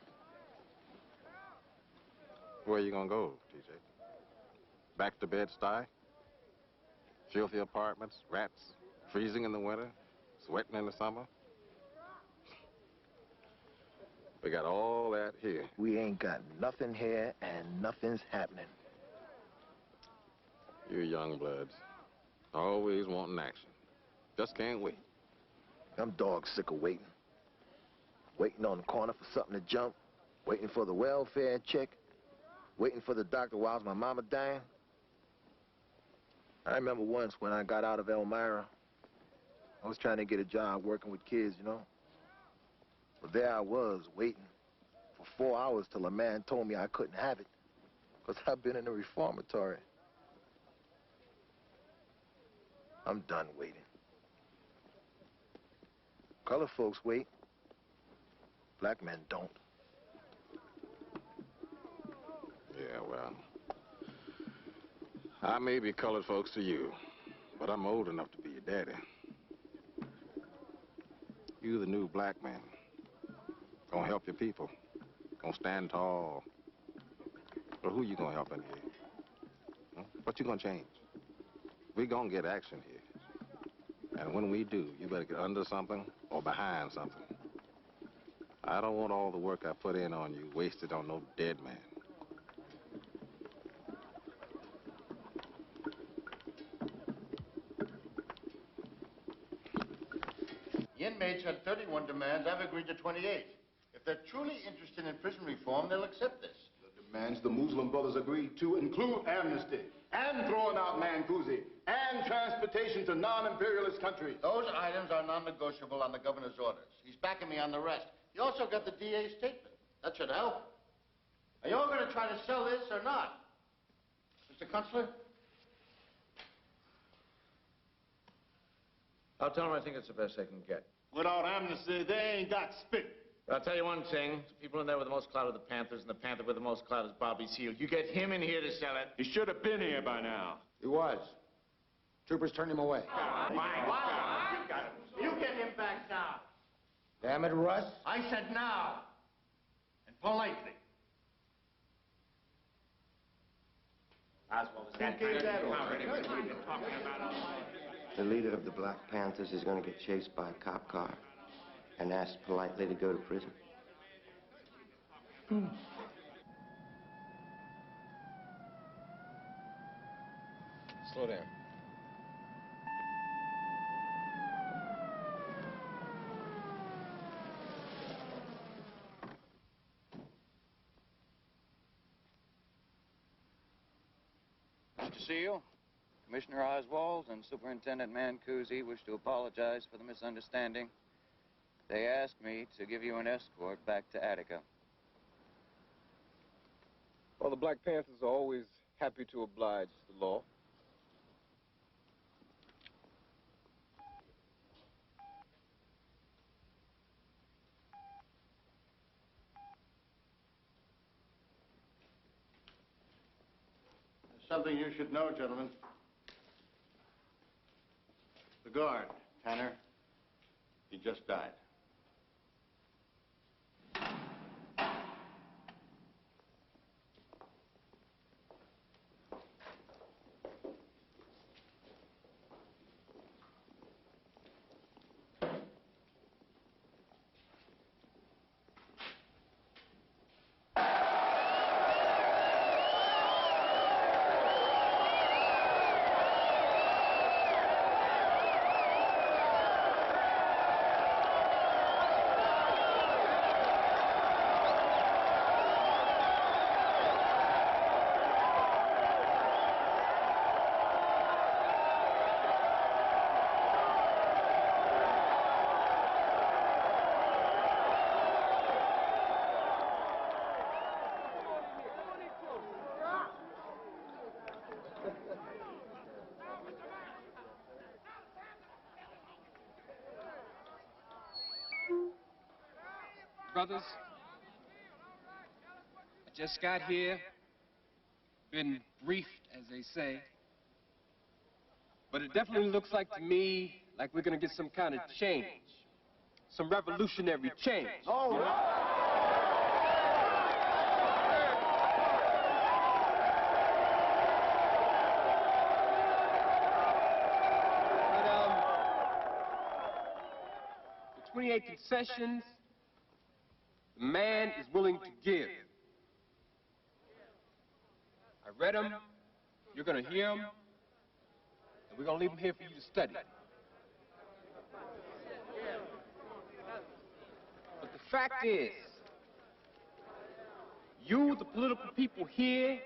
Speaker 11: Where you gonna go, TJ? Back to Bed-Stuy? Filthy apartments, rats, freezing in the winter, sweating in the summer? We got all that here.
Speaker 22: We ain't got nothing here, and nothing's happening.
Speaker 11: You young bloods, always wanting action. Just can't wait.
Speaker 22: I'm dog sick of waiting. Waiting on the corner for something to jump, waiting for the welfare check, waiting for the doctor while my mama dying. I remember once when I got out of Elmira, I was trying to get a job working with kids, you know. But there I was, waiting for 4 hours till a man told me I couldn't have it, because I've been in a reformatory. I'm done waiting. Colored folks wait. Black men don't.
Speaker 11: Yeah, well, I may be colored folks to you, but I'm old enough to be your daddy. You the new black man. Gonna help your people. Gonna stand tall. But who you gonna help in here? Huh? What you gonna change? We gonna get action here. And when we do, you better get under something or behind something. I don't want all the work I put in on you wasted on no dead man.
Speaker 5: The inmates had 31 demands. I've agreed to 28. If they're truly interested in prison reform, they'll accept this.
Speaker 10: The demands the Muslim brothers agreed to include amnesty and throwing out Mancusi and transportation to non-imperialist countries.
Speaker 5: Those items are non-negotiable on the governor's orders. He's backing me on the rest. He also got the DA's statement. That should help. Are you all going to try to sell this or not? Mr. Kunstler?
Speaker 4: I'll tell them I think it's the best they can get.
Speaker 10: Without amnesty, they ain't got spit.
Speaker 4: But I'll tell you one thing. The people in there with the most clout are the Panthers, and the Panther with the most clout is Bobby Seale. You get him in here to sell it.
Speaker 10: He should have been here by now.
Speaker 4: He was. Troopers turned him away.
Speaker 5: Wow. You get him back now.
Speaker 4: Damn it, Russ.
Speaker 5: I said now. And politely.
Speaker 4: Oswald, is
Speaker 5: that kind
Speaker 13: The leader of the Black Panthers is going to get chased by a cop car and asked politely to go to prison.
Speaker 2: Slow down.
Speaker 16: Mr. Seal, Commissioner Oswald and Superintendent Mancusi wish to apologize for the misunderstanding. They asked me to give you an escort back to Attica.
Speaker 2: Well, the Black Panthers are always happy to oblige the law.
Speaker 5: There's something you should know, gentlemen. The guard, Tanner, he just died.
Speaker 2: brothers, I just got here, been briefed, as they say, but it definitely looks like to me like we're gonna get some kind of change, some revolutionary change.
Speaker 8: All right.
Speaker 2: The 28 concessions, the man is willing to give. I read them, you're gonna hear them, and we're gonna leave them here for you to study. But the fact is, you, the political people here,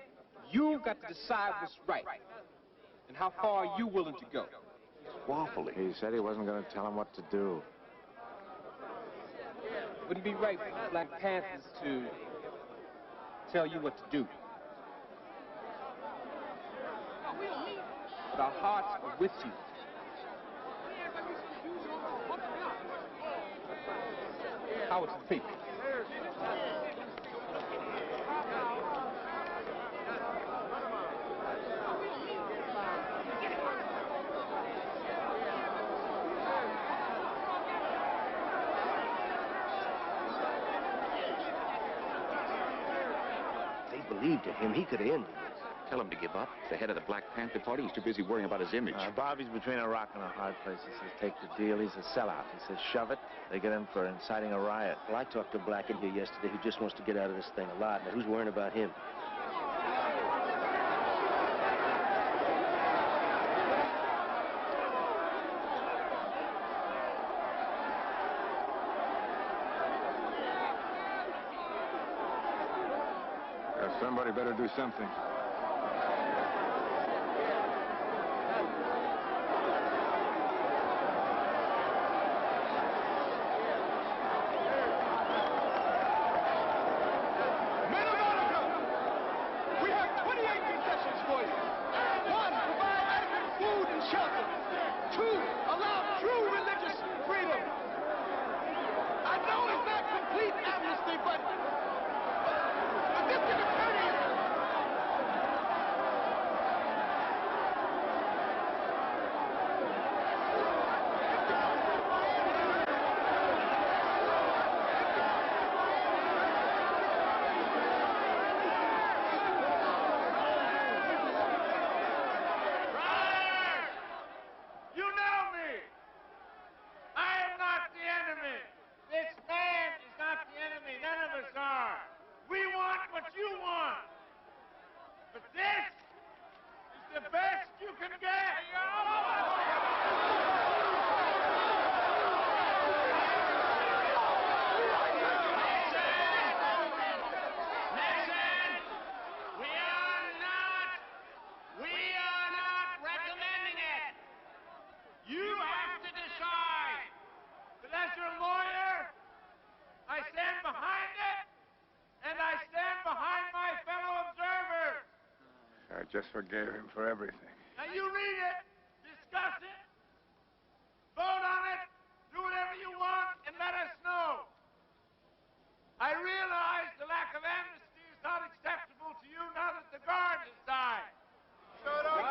Speaker 2: you've got to decide what's right and how far are you willing to go.
Speaker 14: Waffly. He said he wasn't going to tell him what to do.
Speaker 2: Wouldn't be right for the Black Panthers to tell you what to do. But our hearts are with you. How would you think?
Speaker 13: They believed in him. He could have ended this.
Speaker 19: Tell him to give up. The head of the Black Panther Party, he's too busy worrying about his image.
Speaker 3: Bobby's between a rock and a hard place. He says, take the deal. He's a sellout. He says, shove it. They get him for inciting a riot.
Speaker 13: Well, I talked to a black in here yesterday who just wants to get out of this thing alive. Now, who's worrying about him?
Speaker 14: Somebody better do something. I just forgave him for everything.
Speaker 10: Now you read it, discuss it, vote on it, do whatever you want, and let us know. I realize the lack of amnesty is not acceptable to you now that the guard has died. Shut up.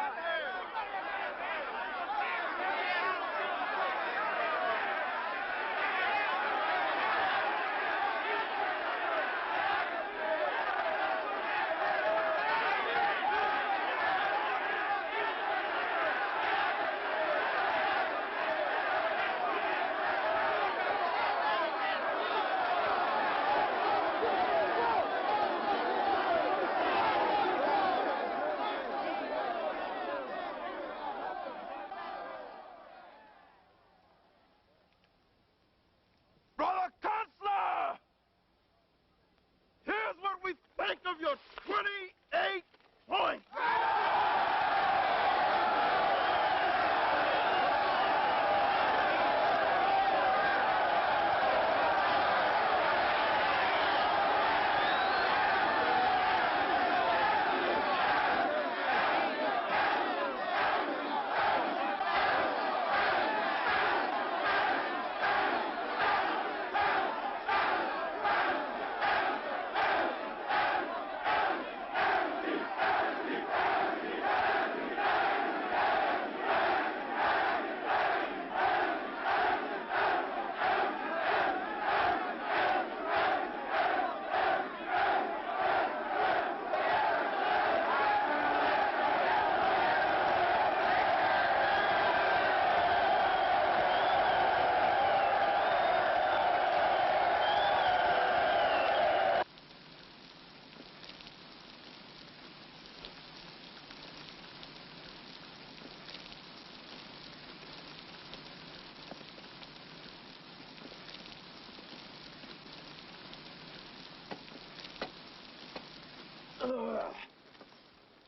Speaker 10: Think of your 28 points!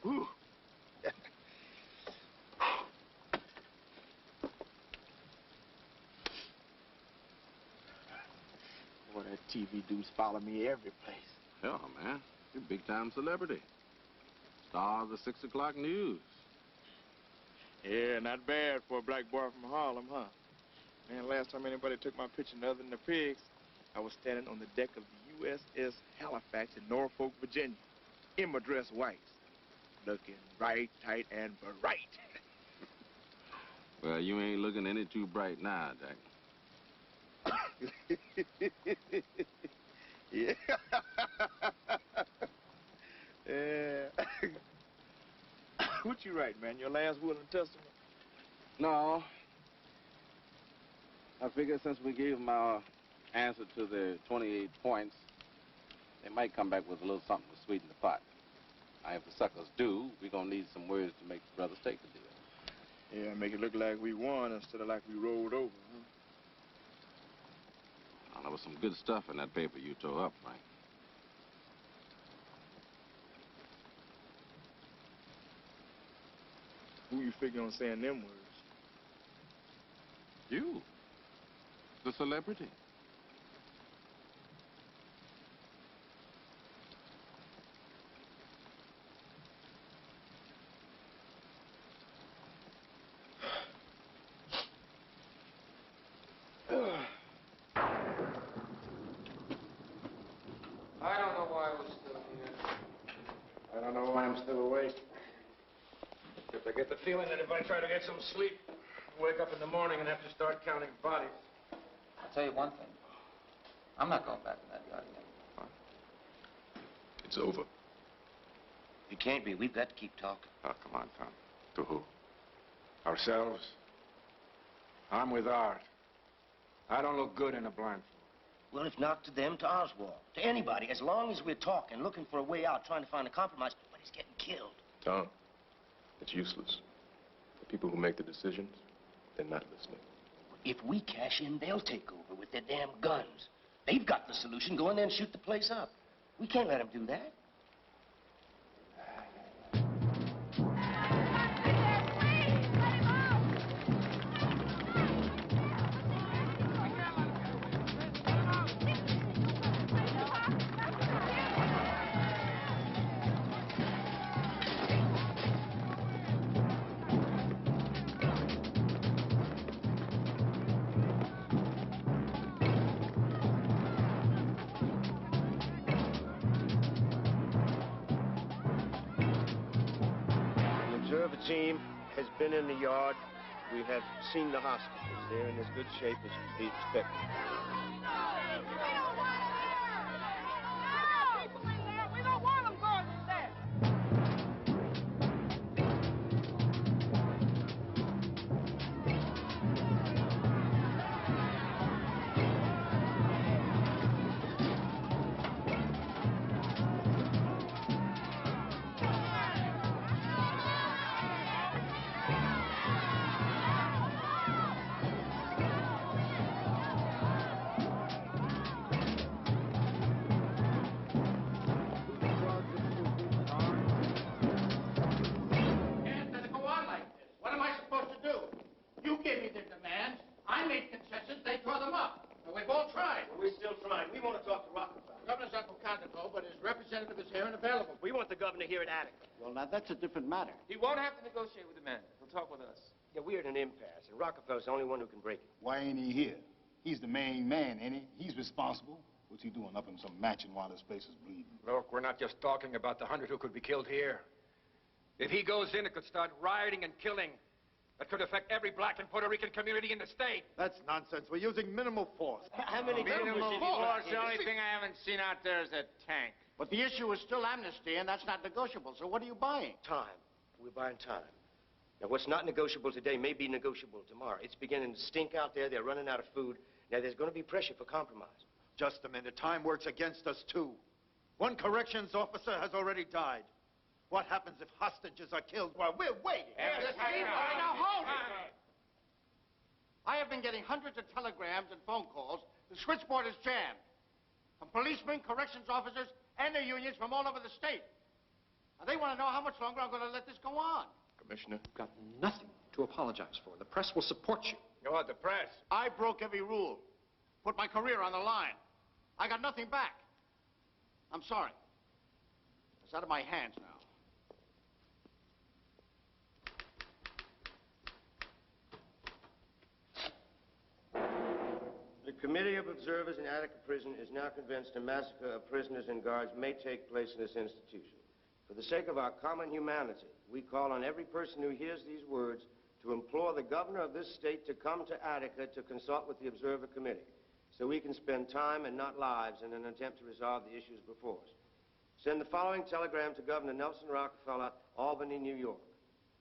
Speaker 10: Whew. Boy, that TV dude's follow me every place.
Speaker 11: Hell, man. You're a big-time celebrity. Star of the 6 o'clock news.
Speaker 10: Yeah, not bad for a black boy from Harlem, huh? Man, last time anybody took my picture other than the pigs, I was standing on the deck of the USS Halifax in Norfolk, Virginia, in my dress whites, looking right, tight, and bright.
Speaker 11: Well, you ain't looking any too bright now, Jack.
Speaker 10: Yeah. Yeah. What you write, man? Your last will and testament?
Speaker 11: No. I figured since we gave them our answer to the 28 points, they might come back with a little something to sweeten the pot. Now, if the suckers do, we're going to need some words to make the brothers take the deal.
Speaker 10: Yeah, make it look like we won instead of like we rolled over, huh?
Speaker 11: Well, there was some good stuff in that paper you tore up, Frank.
Speaker 10: Who you figure on saying them words?
Speaker 11: You. The celebrity.
Speaker 15: I don't know why we're still here.
Speaker 14: I don't know why I'm still awake.
Speaker 18: Except I get the feeling that if I try to get some sleep, I'll wake up in the morning and have to start counting bodies.
Speaker 15: I'll tell you one thing. I'm not going back in that yard again.
Speaker 18: It's over.
Speaker 13: It can't be. We've got to keep talking.
Speaker 14: Oh, come on, Tom. To who? Ourselves? I'm with Art. I don't look good in a blindfold.
Speaker 13: Well, if not to them, to Oswald, to anybody, as long as we're talking, looking for a way out, trying to find a compromise, nobody's getting killed.
Speaker 18: Tom, it's useless. The people who make the decisions, they're not listening.
Speaker 13: If we cash in, they'll take over with their damn guns. They've got the solution. Go in there and shoot the place up. We can't let them do that.
Speaker 22: The team has been in the yard. We have seen the hospitals. They're in as good shape as could be expected.
Speaker 8: We don't want them going in there.
Speaker 4: Here at Attica.
Speaker 3: Well, now, that's a different matter.
Speaker 15: He won't have to negotiate with the man. He'll talk with us.
Speaker 13: Yeah, we're at an impasse, and Rockefeller's the only one who can break it.
Speaker 7: Why ain't he here? He's the main man, ain't he? He's responsible. What's he doing up in some mansion while his face is bleeding?
Speaker 14: Look, we're not just talking about the 100 who could be killed here. If he goes in, it could start rioting and killing. That could affect every black and Puerto Rican community in the state.
Speaker 3: That's nonsense. We're using minimal force.
Speaker 13: How many
Speaker 3: minimal
Speaker 13: force?
Speaker 3: The only thing I haven't seen out there is a tank. But the issue is still amnesty, and that's not negotiable. So what are you buying?
Speaker 13: Time. We're buying time. Now, what's not negotiable today may be negotiable tomorrow. It's beginning to stink out there. They're running out of food. Now, there's going to be pressure for compromise.
Speaker 3: Just a minute. Time works against us, too. One corrections officer has already died. What happens if hostages are killed while we're waiting? Now, hold it! I have been getting hundreds of telegrams and phone calls. The switchboard is jammed. From policemen, corrections officers, and their unions from all over the state. to know how much longer I'm going to let this go on.
Speaker 18: Commissioner?
Speaker 21: You've got nothing to apologize for. The press will support you.
Speaker 3: You what, the press? I broke every rule. Put my career on the line. I got nothing back. I'm sorry. It's out of my hands now.
Speaker 13: The Committee of Observers in Attica Prison is now convinced a massacre of prisoners and guards may take place in this institution. For the sake of our common humanity, we call on every person who hears these words to implore the governor of this state to come to Attica to consult with the Observer Committee, so we can spend time and not lives in an attempt to resolve the issues before us. Send the following telegram to Governor Nelson Rockefeller, Albany, New York.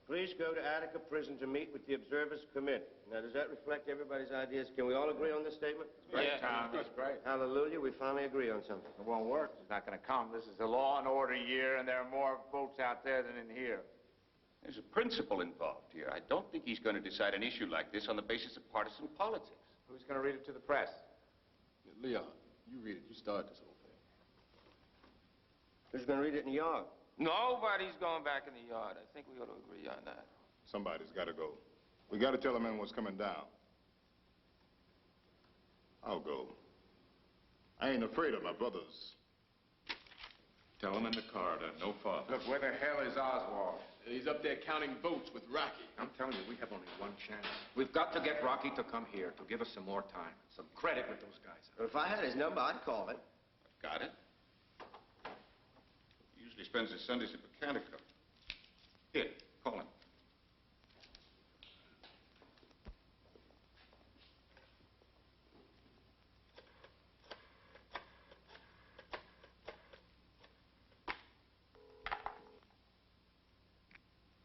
Speaker 13: Please go to Attica Prison to meet with the Observers Committee. Now, does that reflect everybody's ideas? Can we all agree on this statement?
Speaker 3: Great, Tom. That's great.
Speaker 13: Hallelujah, we finally agree on something.
Speaker 3: It won't work. It's not going to come. This is a law and order year, and there are more votes out there than in here.
Speaker 19: There's a principle involved here. I don't think he's going to decide an issue like this on the basis of partisan politics.
Speaker 3: Who's going to read it to the press?
Speaker 18: Leon, you read it. You started this whole thing.
Speaker 13: Who's going to read it in the yard?
Speaker 15: Nobody's going back in the yard. I think we ought to agree on that.
Speaker 7: Somebody's got to go. We got to tell the men what's coming down. I'll go. I ain't afraid of my brothers.
Speaker 18: Tell them in the corridor, no farther.
Speaker 14: Look, where the hell is Oswald?
Speaker 18: He's up there counting votes with Rocky.
Speaker 6: I'm telling you, we have only one chance. We've got to get Rocky to come here to give us some more time, some credit with those guys.
Speaker 13: Well, if I had his number, I'd call him.
Speaker 19: Got it? He usually spends his Sundays at Attica. Here, call him.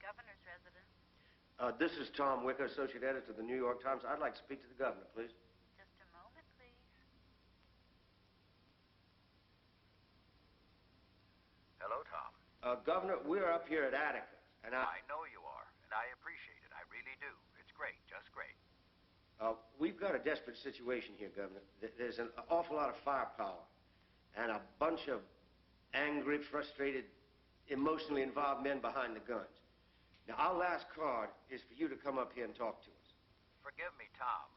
Speaker 12: Governor's residence.
Speaker 13: This is Tom Wicker, Associate Editor of the New York Times. I'd like to speak to the governor, please.
Speaker 12: Just a moment, please.
Speaker 5: Hello, Tom.
Speaker 13: Governor, we're up here at Attica, and
Speaker 5: I know you are, and I appreciate it. I really do. It's great, just great.
Speaker 13: We've got a desperate situation here, Governor. There's an awful lot of firepower and a bunch of angry, frustrated, emotionally involved men behind the guns. Now, our last card is for you to come up here and talk to us.
Speaker 5: Forgive me, Tom,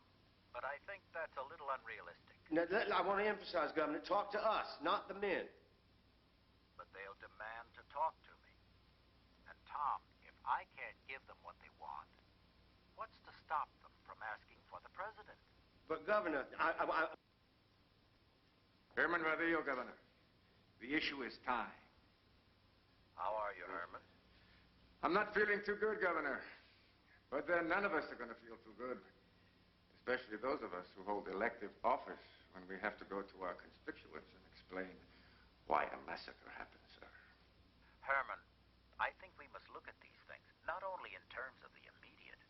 Speaker 5: but I think that's a little unrealistic.
Speaker 13: Now, I want to emphasize, Governor, talk to us, not the men.
Speaker 5: But they'll demand to talk to me. And Tom, if I can't give them what they want, what's to stop them from asking for the president?
Speaker 13: But, Governor,
Speaker 14: Herman Vadillo, Governor. The issue is time.
Speaker 5: How are you, Herman?
Speaker 14: I'm not feeling too good, Governor. But then none of us are going to feel too good. Especially those of us who hold elective office when we have to go to our constituents and explain why a massacre happened, sir.
Speaker 5: Herman, I think we must look at these things, not only in terms of the immediate,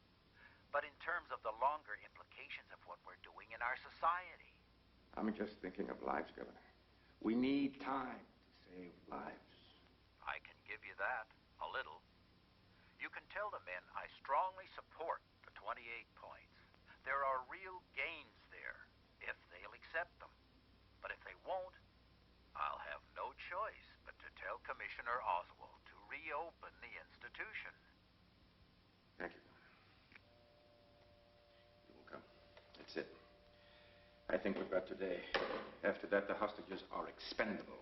Speaker 5: but in terms of the longer implications of what we're doing in our society.
Speaker 14: I'm just thinking of lives, Governor. We need time to save lives.
Speaker 5: I can give you that, a little. You can tell the men I strongly support the 28 points. There are real gains there, if they'll accept them. But if they won't, I'll have no choice but to tell Commissioner Oswald to reopen the institution.
Speaker 14: Thank you. You will come. That's it. I think we've got today. After that, the hostages are expendable.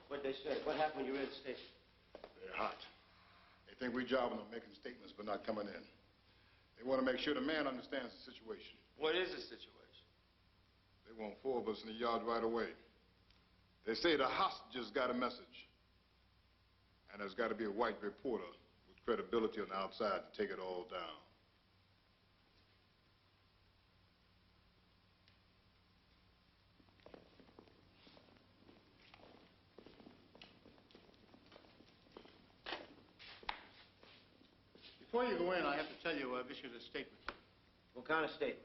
Speaker 13: What'd they say? What happened when you read the statement?
Speaker 7: They're hot. They think we're jobbing them, making statements, but not coming in. They want to make sure the man understands the situation.
Speaker 15: What is the situation?
Speaker 7: They want 4 of us in the yard right away. They say the hostages got a message. And there's got to be a white reporter with credibility on the outside to take it all down.
Speaker 3: Before you go in, I have to tell you I've issued a statement.
Speaker 13: What kind of statement?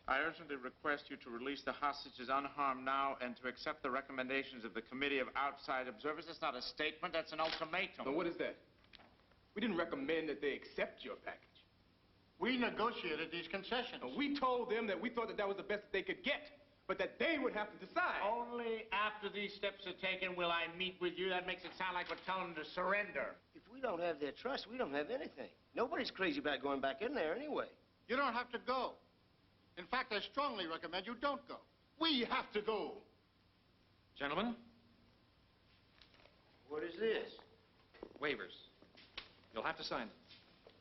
Speaker 21: I urgently request you to release the hostages unharmed now and to accept the recommendations of the Committee of Outside Observers. That's not a statement, that's an ultimatum.
Speaker 18: Now, what is that? We didn't recommend that they accept your package.
Speaker 5: We negotiated these concessions.
Speaker 9: And we told them that we thought that was the best that they could get, but that they would have to decide.
Speaker 3: Only after these steps are taken will I meet with you. That makes it sound like we're telling them to surrender.
Speaker 13: If we don't have their trust, we don't have anything. Nobody's crazy about going back in there anyway.
Speaker 5: You don't have to go. In fact, I strongly recommend you don't go. We have to go.
Speaker 17: Gentlemen,
Speaker 13: What is this?
Speaker 17: waivers. You'll have to sign them.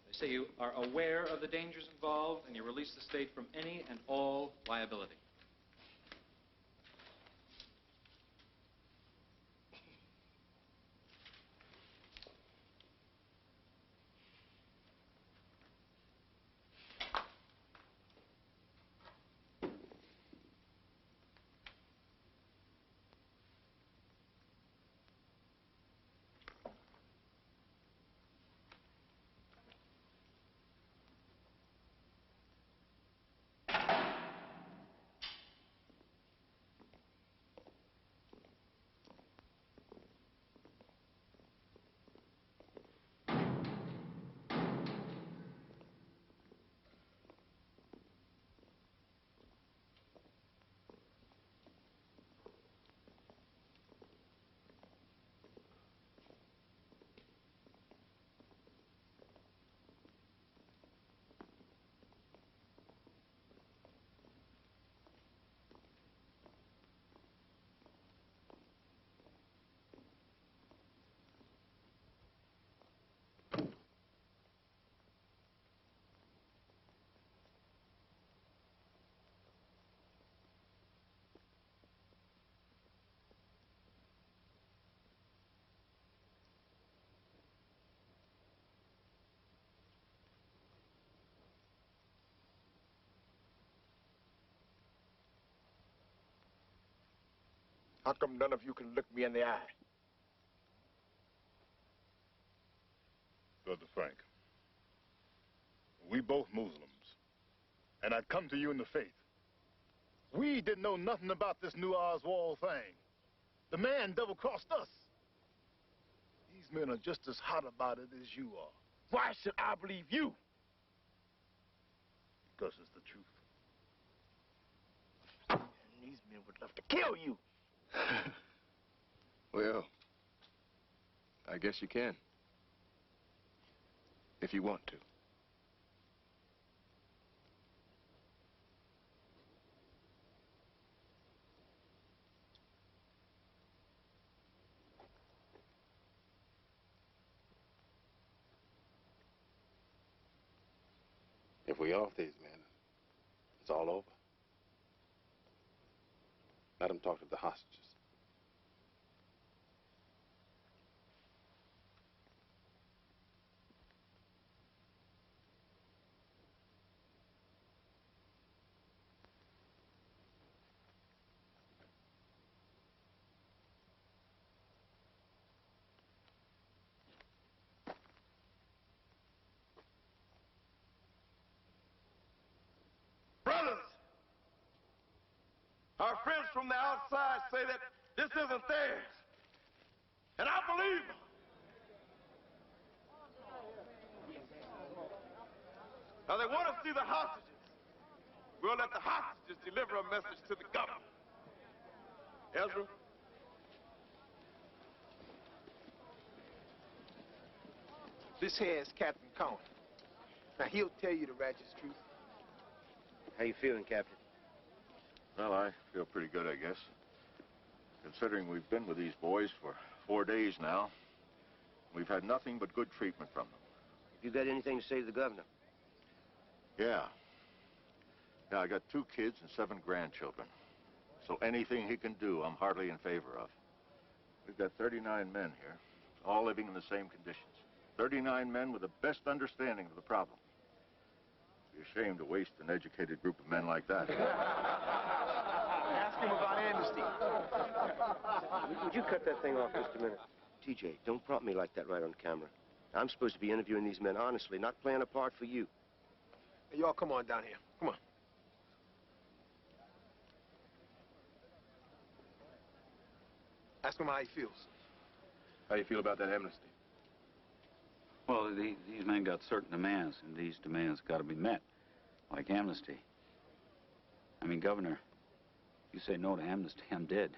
Speaker 17: They say you are aware of the dangers involved and you release the state from any and all liability.
Speaker 10: How come none of you can look me in the eye?
Speaker 7: Brother Frank, we both Muslims, and I'd come to you in the faith. We didn't know nothing about this new Oswald thing. The man double-crossed us. These men are just as hot about it as you are.
Speaker 10: Why should I believe you?
Speaker 7: Because it's the truth.
Speaker 10: And these men would love to kill you.
Speaker 6: Well, I guess you can. If you want to.
Speaker 11: If we off these men, it's all over. Let them talk to the hostages.
Speaker 10: Brothers, our friends from the outside say that this isn't theirs. And I believe them. Now they want to see the hostages. We'll let the hostages deliver a message to the governor. Ezra? This here is Captain Cohen. Now he'll tell you the righteous truth.
Speaker 22: How you feeling, Captain?
Speaker 5: Well, I feel pretty good, I guess. Considering we've been with these boys for 4 days now, we've had nothing but good treatment from them.
Speaker 22: You got anything to say to the governor?
Speaker 5: Yeah. Yeah, I got 2 kids and 7 grandchildren. So anything he can do, I'm heartily in favor of. We've got 39 men here, all living in the same conditions. 39 men with the best understanding of the problem. It'd be a shame to waste an educated group of men like that.
Speaker 10: Ask him about amnesty.
Speaker 22: Would you cut that thing off just a minute? TJ, don't prompt me like that right on camera. I'm supposed to be interviewing these men honestly, not playing a part for you.
Speaker 10: Hey, y'all come on down here. Come on. Ask him how he feels.
Speaker 6: How you feel about that amnesty?
Speaker 1: Well, these men got certain demands, and these demands got to be met, like amnesty. I mean, Governor, you say no to amnesty, I'm dead.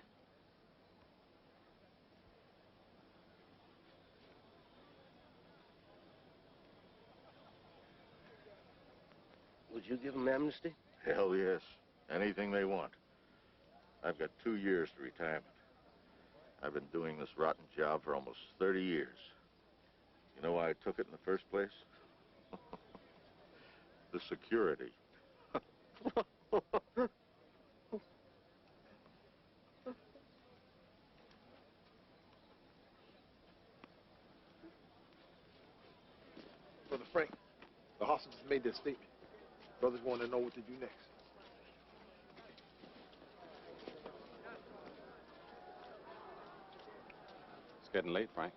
Speaker 13: Would you give them amnesty?
Speaker 5: Hell yes. Anything they want. I've got 2 years to retirement. I've been doing this rotten job for almost 30 years. You know why I took it in the first place? The security.
Speaker 10: Brother Frank, the hostages made their statement. Brothers want to know what to do next.
Speaker 11: It's getting late, Frank.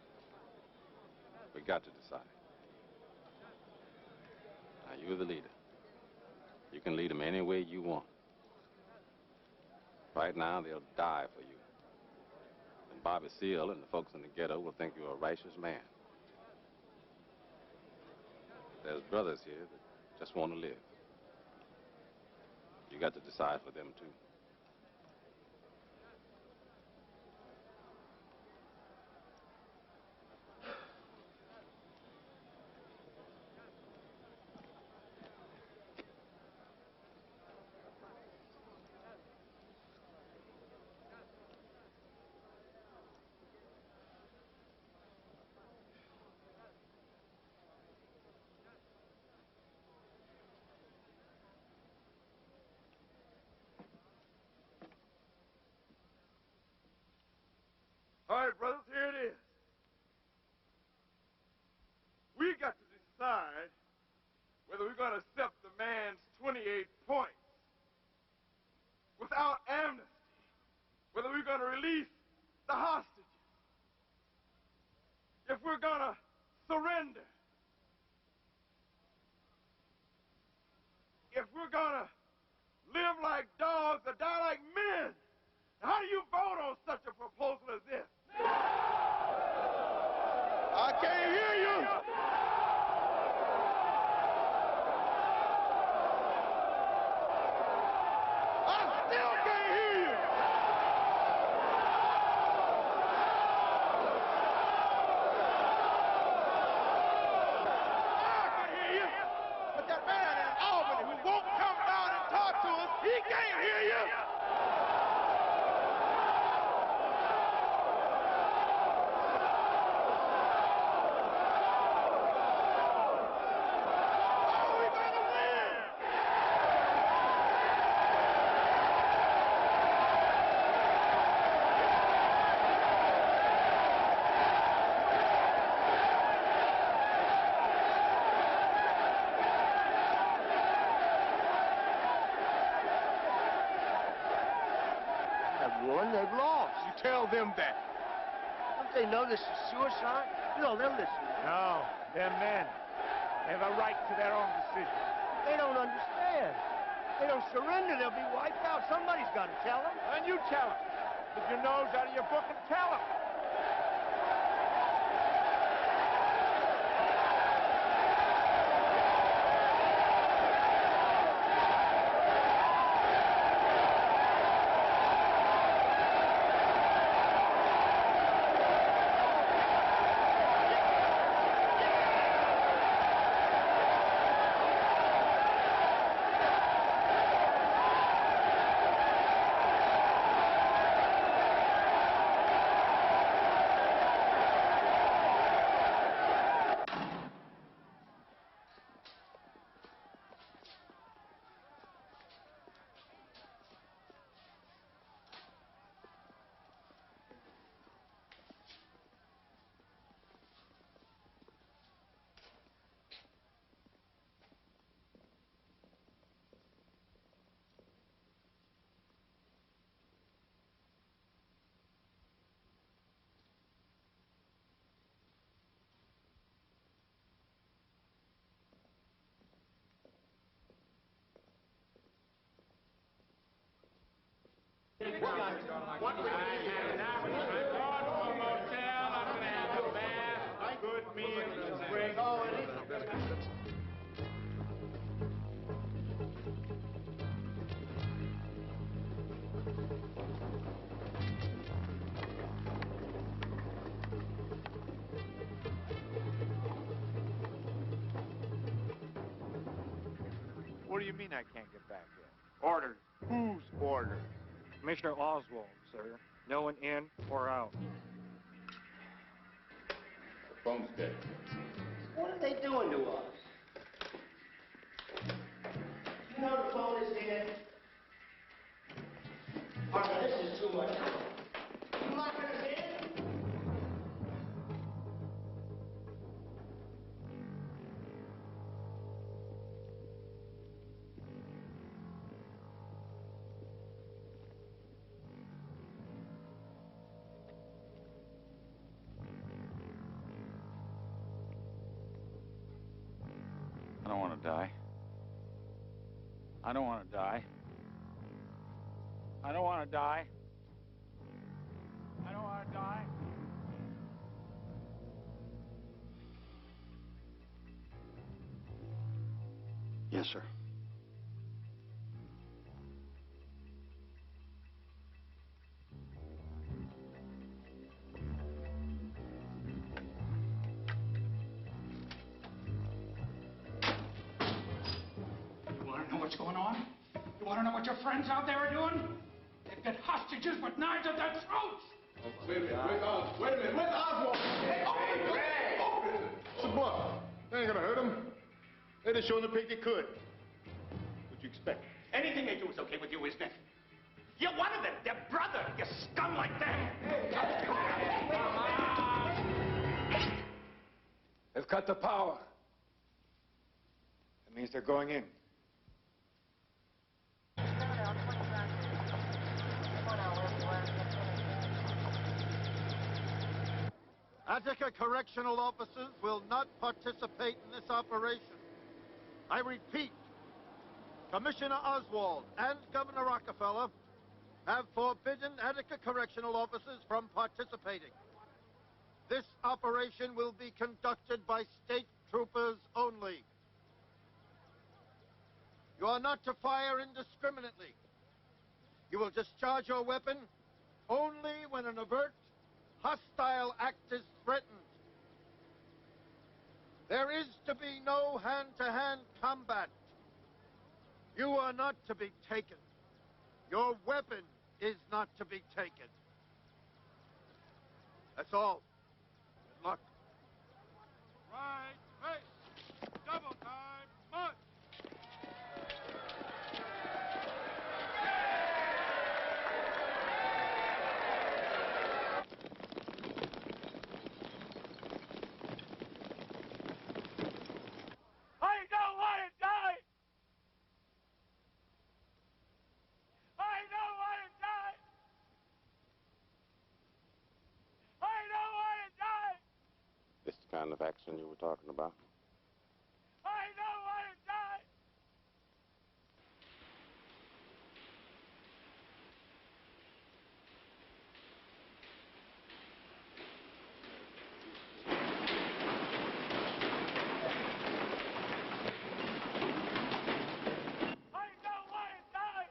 Speaker 11: We got to decide. Now, you're the leader. You can lead them any way you want. Right now, they'll die for you. And Bobby Seale and the folks in the ghetto will think you're a righteous man. There's brothers here that just want to live. You got to decide for them, too.
Speaker 10: All right, brothers, here it is. We got to decide whether we're going to accept the man's 28 points without amnesty, whether we're going to release the hostages, if we're going to surrender, if we're going to live like dogs or die like men. How do you vote on such a proposal as this? I can't hear you. I still can't hear you. I can hear you. But that man in Albany who won't come down and talk to us, he can't hear you.
Speaker 13: They've lost.
Speaker 10: You tell them that.
Speaker 13: Don't they know this is suicide? No, they'll listen.
Speaker 10: No, they're men. They have a right to their own decision.
Speaker 13: They don't understand. They don't surrender, they'll be wiped out. Somebody's got to tell them.
Speaker 10: And you tell them. Get your nose out of your book and tell them. Good meal, What do you mean I can't get back yet? Orders. Whose orders?
Speaker 16: Commissioner Oswald, sir. No one in or out.
Speaker 9: The phone's dead.
Speaker 13: What are they doing to us? You know the phone is dead. Partner, this is too much. You locking us in?
Speaker 1: I don't want to die. I don't want to die. I don't want to die. I don't want to die.
Speaker 6: Yes, sir.
Speaker 8: You want to know what's going on? You want to know what your friends out there are doing? They've got hostages with knives at their throats!
Speaker 9: Wait a minute, where's Oswald? Wait a minute, where's Oswald? Hey,
Speaker 7: It's a bluff. They ain't gonna hurt him. They just showing the pig they could. What'd you expect?
Speaker 8: Anything they do is okay with you, isn't it? You're one of them. They're brother. You scum like them.
Speaker 2: They've got the power. That means they're going in.
Speaker 10: Attica correctional officers will not participate in this operation. I repeat, Commissioner Oswald and Governor Rockefeller have forbidden Attica correctional officers from participating. This operation will be conducted by state troopers only. You are not to fire indiscriminately. You will discharge your weapon only when an overt, hostile act is threatened. There is to be no hand-to-hand combat. You are not to be taken. Your weapon is not to be taken. That's all. Good luck. Right, right. Double time, march.
Speaker 8: I don't want to die! I don't want to die! I don't want to die!
Speaker 11: This the kind of action you were talking about?
Speaker 8: I don't want to die! I don't want to die!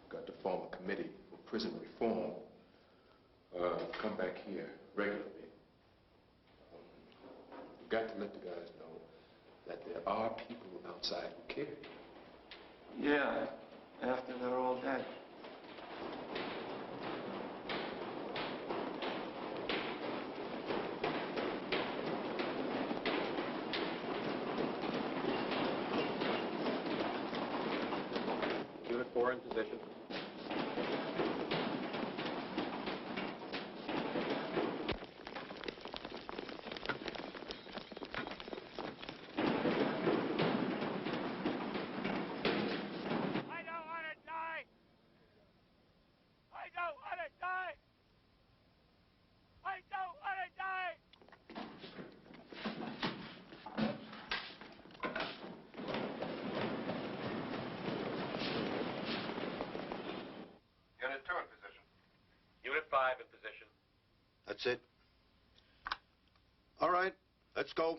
Speaker 9: Got to form a committee for prison reform. Come back here regularly. You've got to let the guys know that there are people outside who care.
Speaker 15: Yeah, after they're all dead.
Speaker 11: Unit 4 in position.
Speaker 8: I don't want to die! I don't want to die! I don't want to die!
Speaker 5: Unit 2 in position.
Speaker 20: Unit 5 in position.
Speaker 22: That's it. All right, let's go.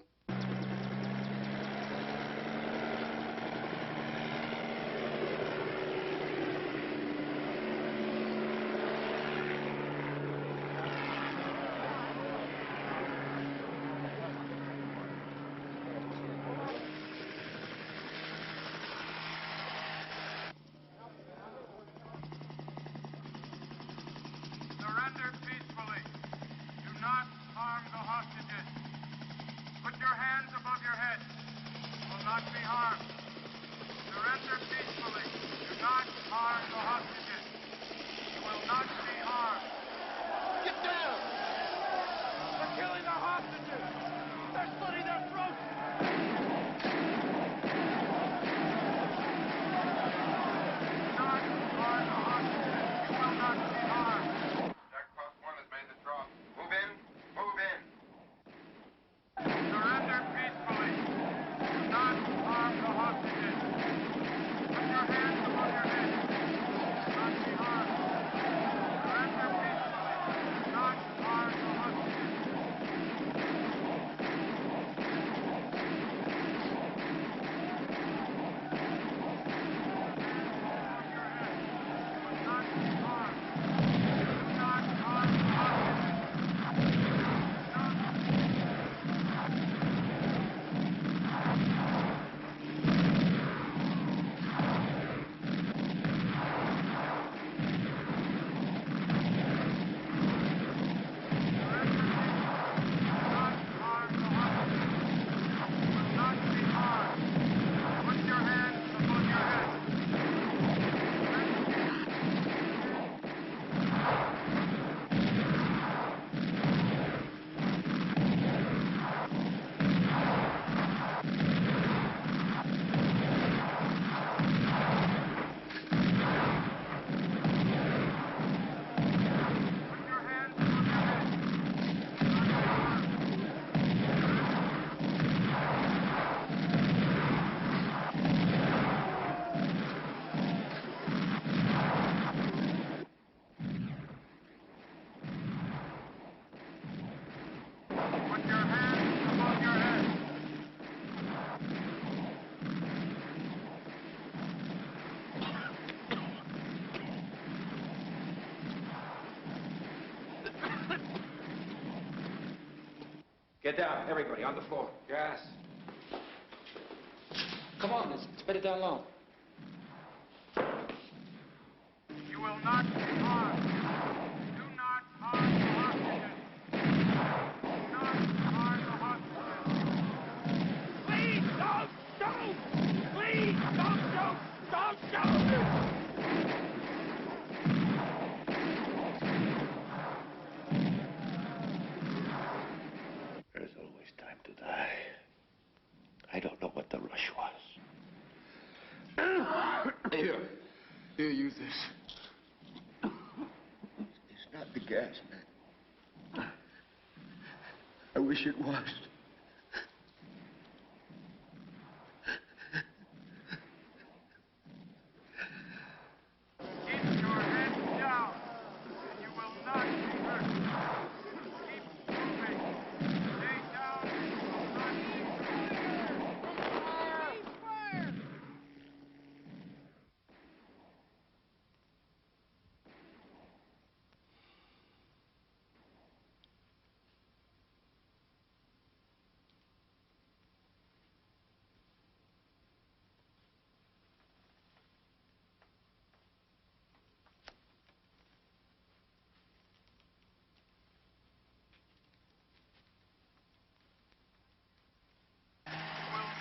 Speaker 15: Get down, everybody, on the floor. Yes. Come on, let's better down low.
Speaker 8: You will not be harmed. Do not harm the hostages. Do not harm the hostages. Please don't shoot! Please don't shoot! Don't shoot!
Speaker 13: There's always time to die. I don't know what the rush was.
Speaker 18: Here, use this.
Speaker 13: It's not the gas, man. I wish it was.
Speaker 8: Keep your head down. You will not be hurt. Keep moving. Stay down and you will not be hurt.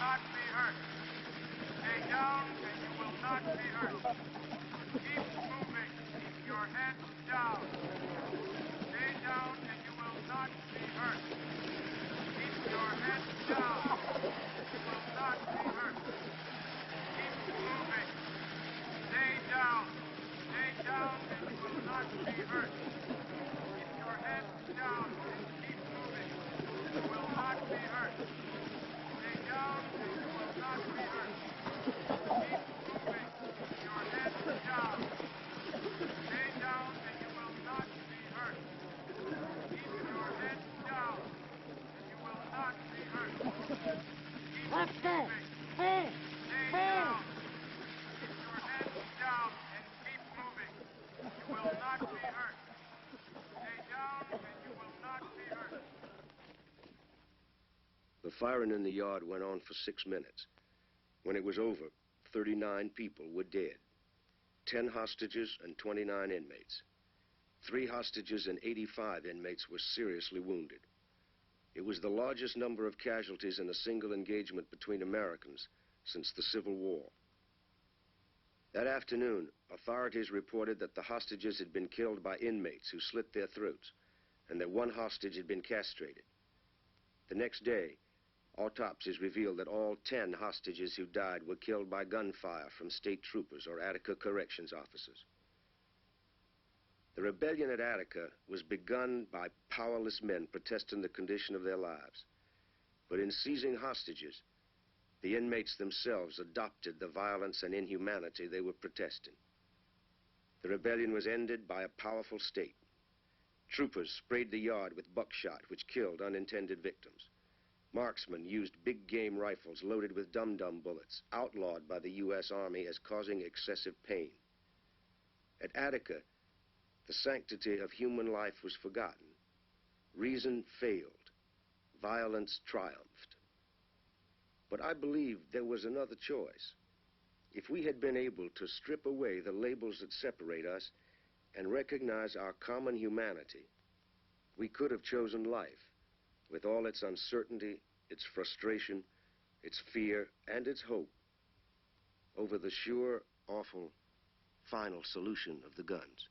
Speaker 8: Not be hurt. Stay down and you will not be hurt. Keep moving. Keep your head down. Stay down and you will not be hurt. Keep your head down. You will not be hurt. Keep moving. Stay down. Stay down and you will not be hurt. Keep your head down and keep moving. You will not be hurt. Stay down and you will not be hurt. Keep moving. Keep your head down. Stay down and you will not be hurt. Keep your head down and you will not be hurt. Keep moving. Stay down. Keep your head down and keep moving. You will not be hurt. Stay down and you will not be hurt.
Speaker 13: The firing in the yard went on for 6 minutes. When it was over, 39 people were dead. 10 hostages and 29 inmates. 3 hostages and 85 inmates were seriously wounded. It was the largest number of casualties in a single engagement between Americans since the Civil War. That afternoon, authorities reported that the hostages had been killed by inmates who slit their throats, and that 1 hostage had been castrated. The next day, autopsies revealed that all 10 hostages who died were killed by gunfire from state troopers or Attica corrections officers. The rebellion at Attica was begun by powerless men protesting the condition of their lives. But in seizing hostages, the inmates themselves adopted the violence and inhumanity they were protesting. The rebellion was ended by a powerful state. Troopers sprayed the yard with buckshot, which killed unintended victims. Marksmen used big game rifles loaded with dum-dum bullets, outlawed by the U.S. Army as causing excessive pain. At Attica, the sanctity of human life was forgotten. Reason failed. Violence triumphed. But I believe there was another choice. If we had been able to strip away the labels that separate us and recognize our common humanity, we could have chosen life, with all its uncertainty, its frustration, its fear, and its hope, over the sure, awful, final solution of the guns.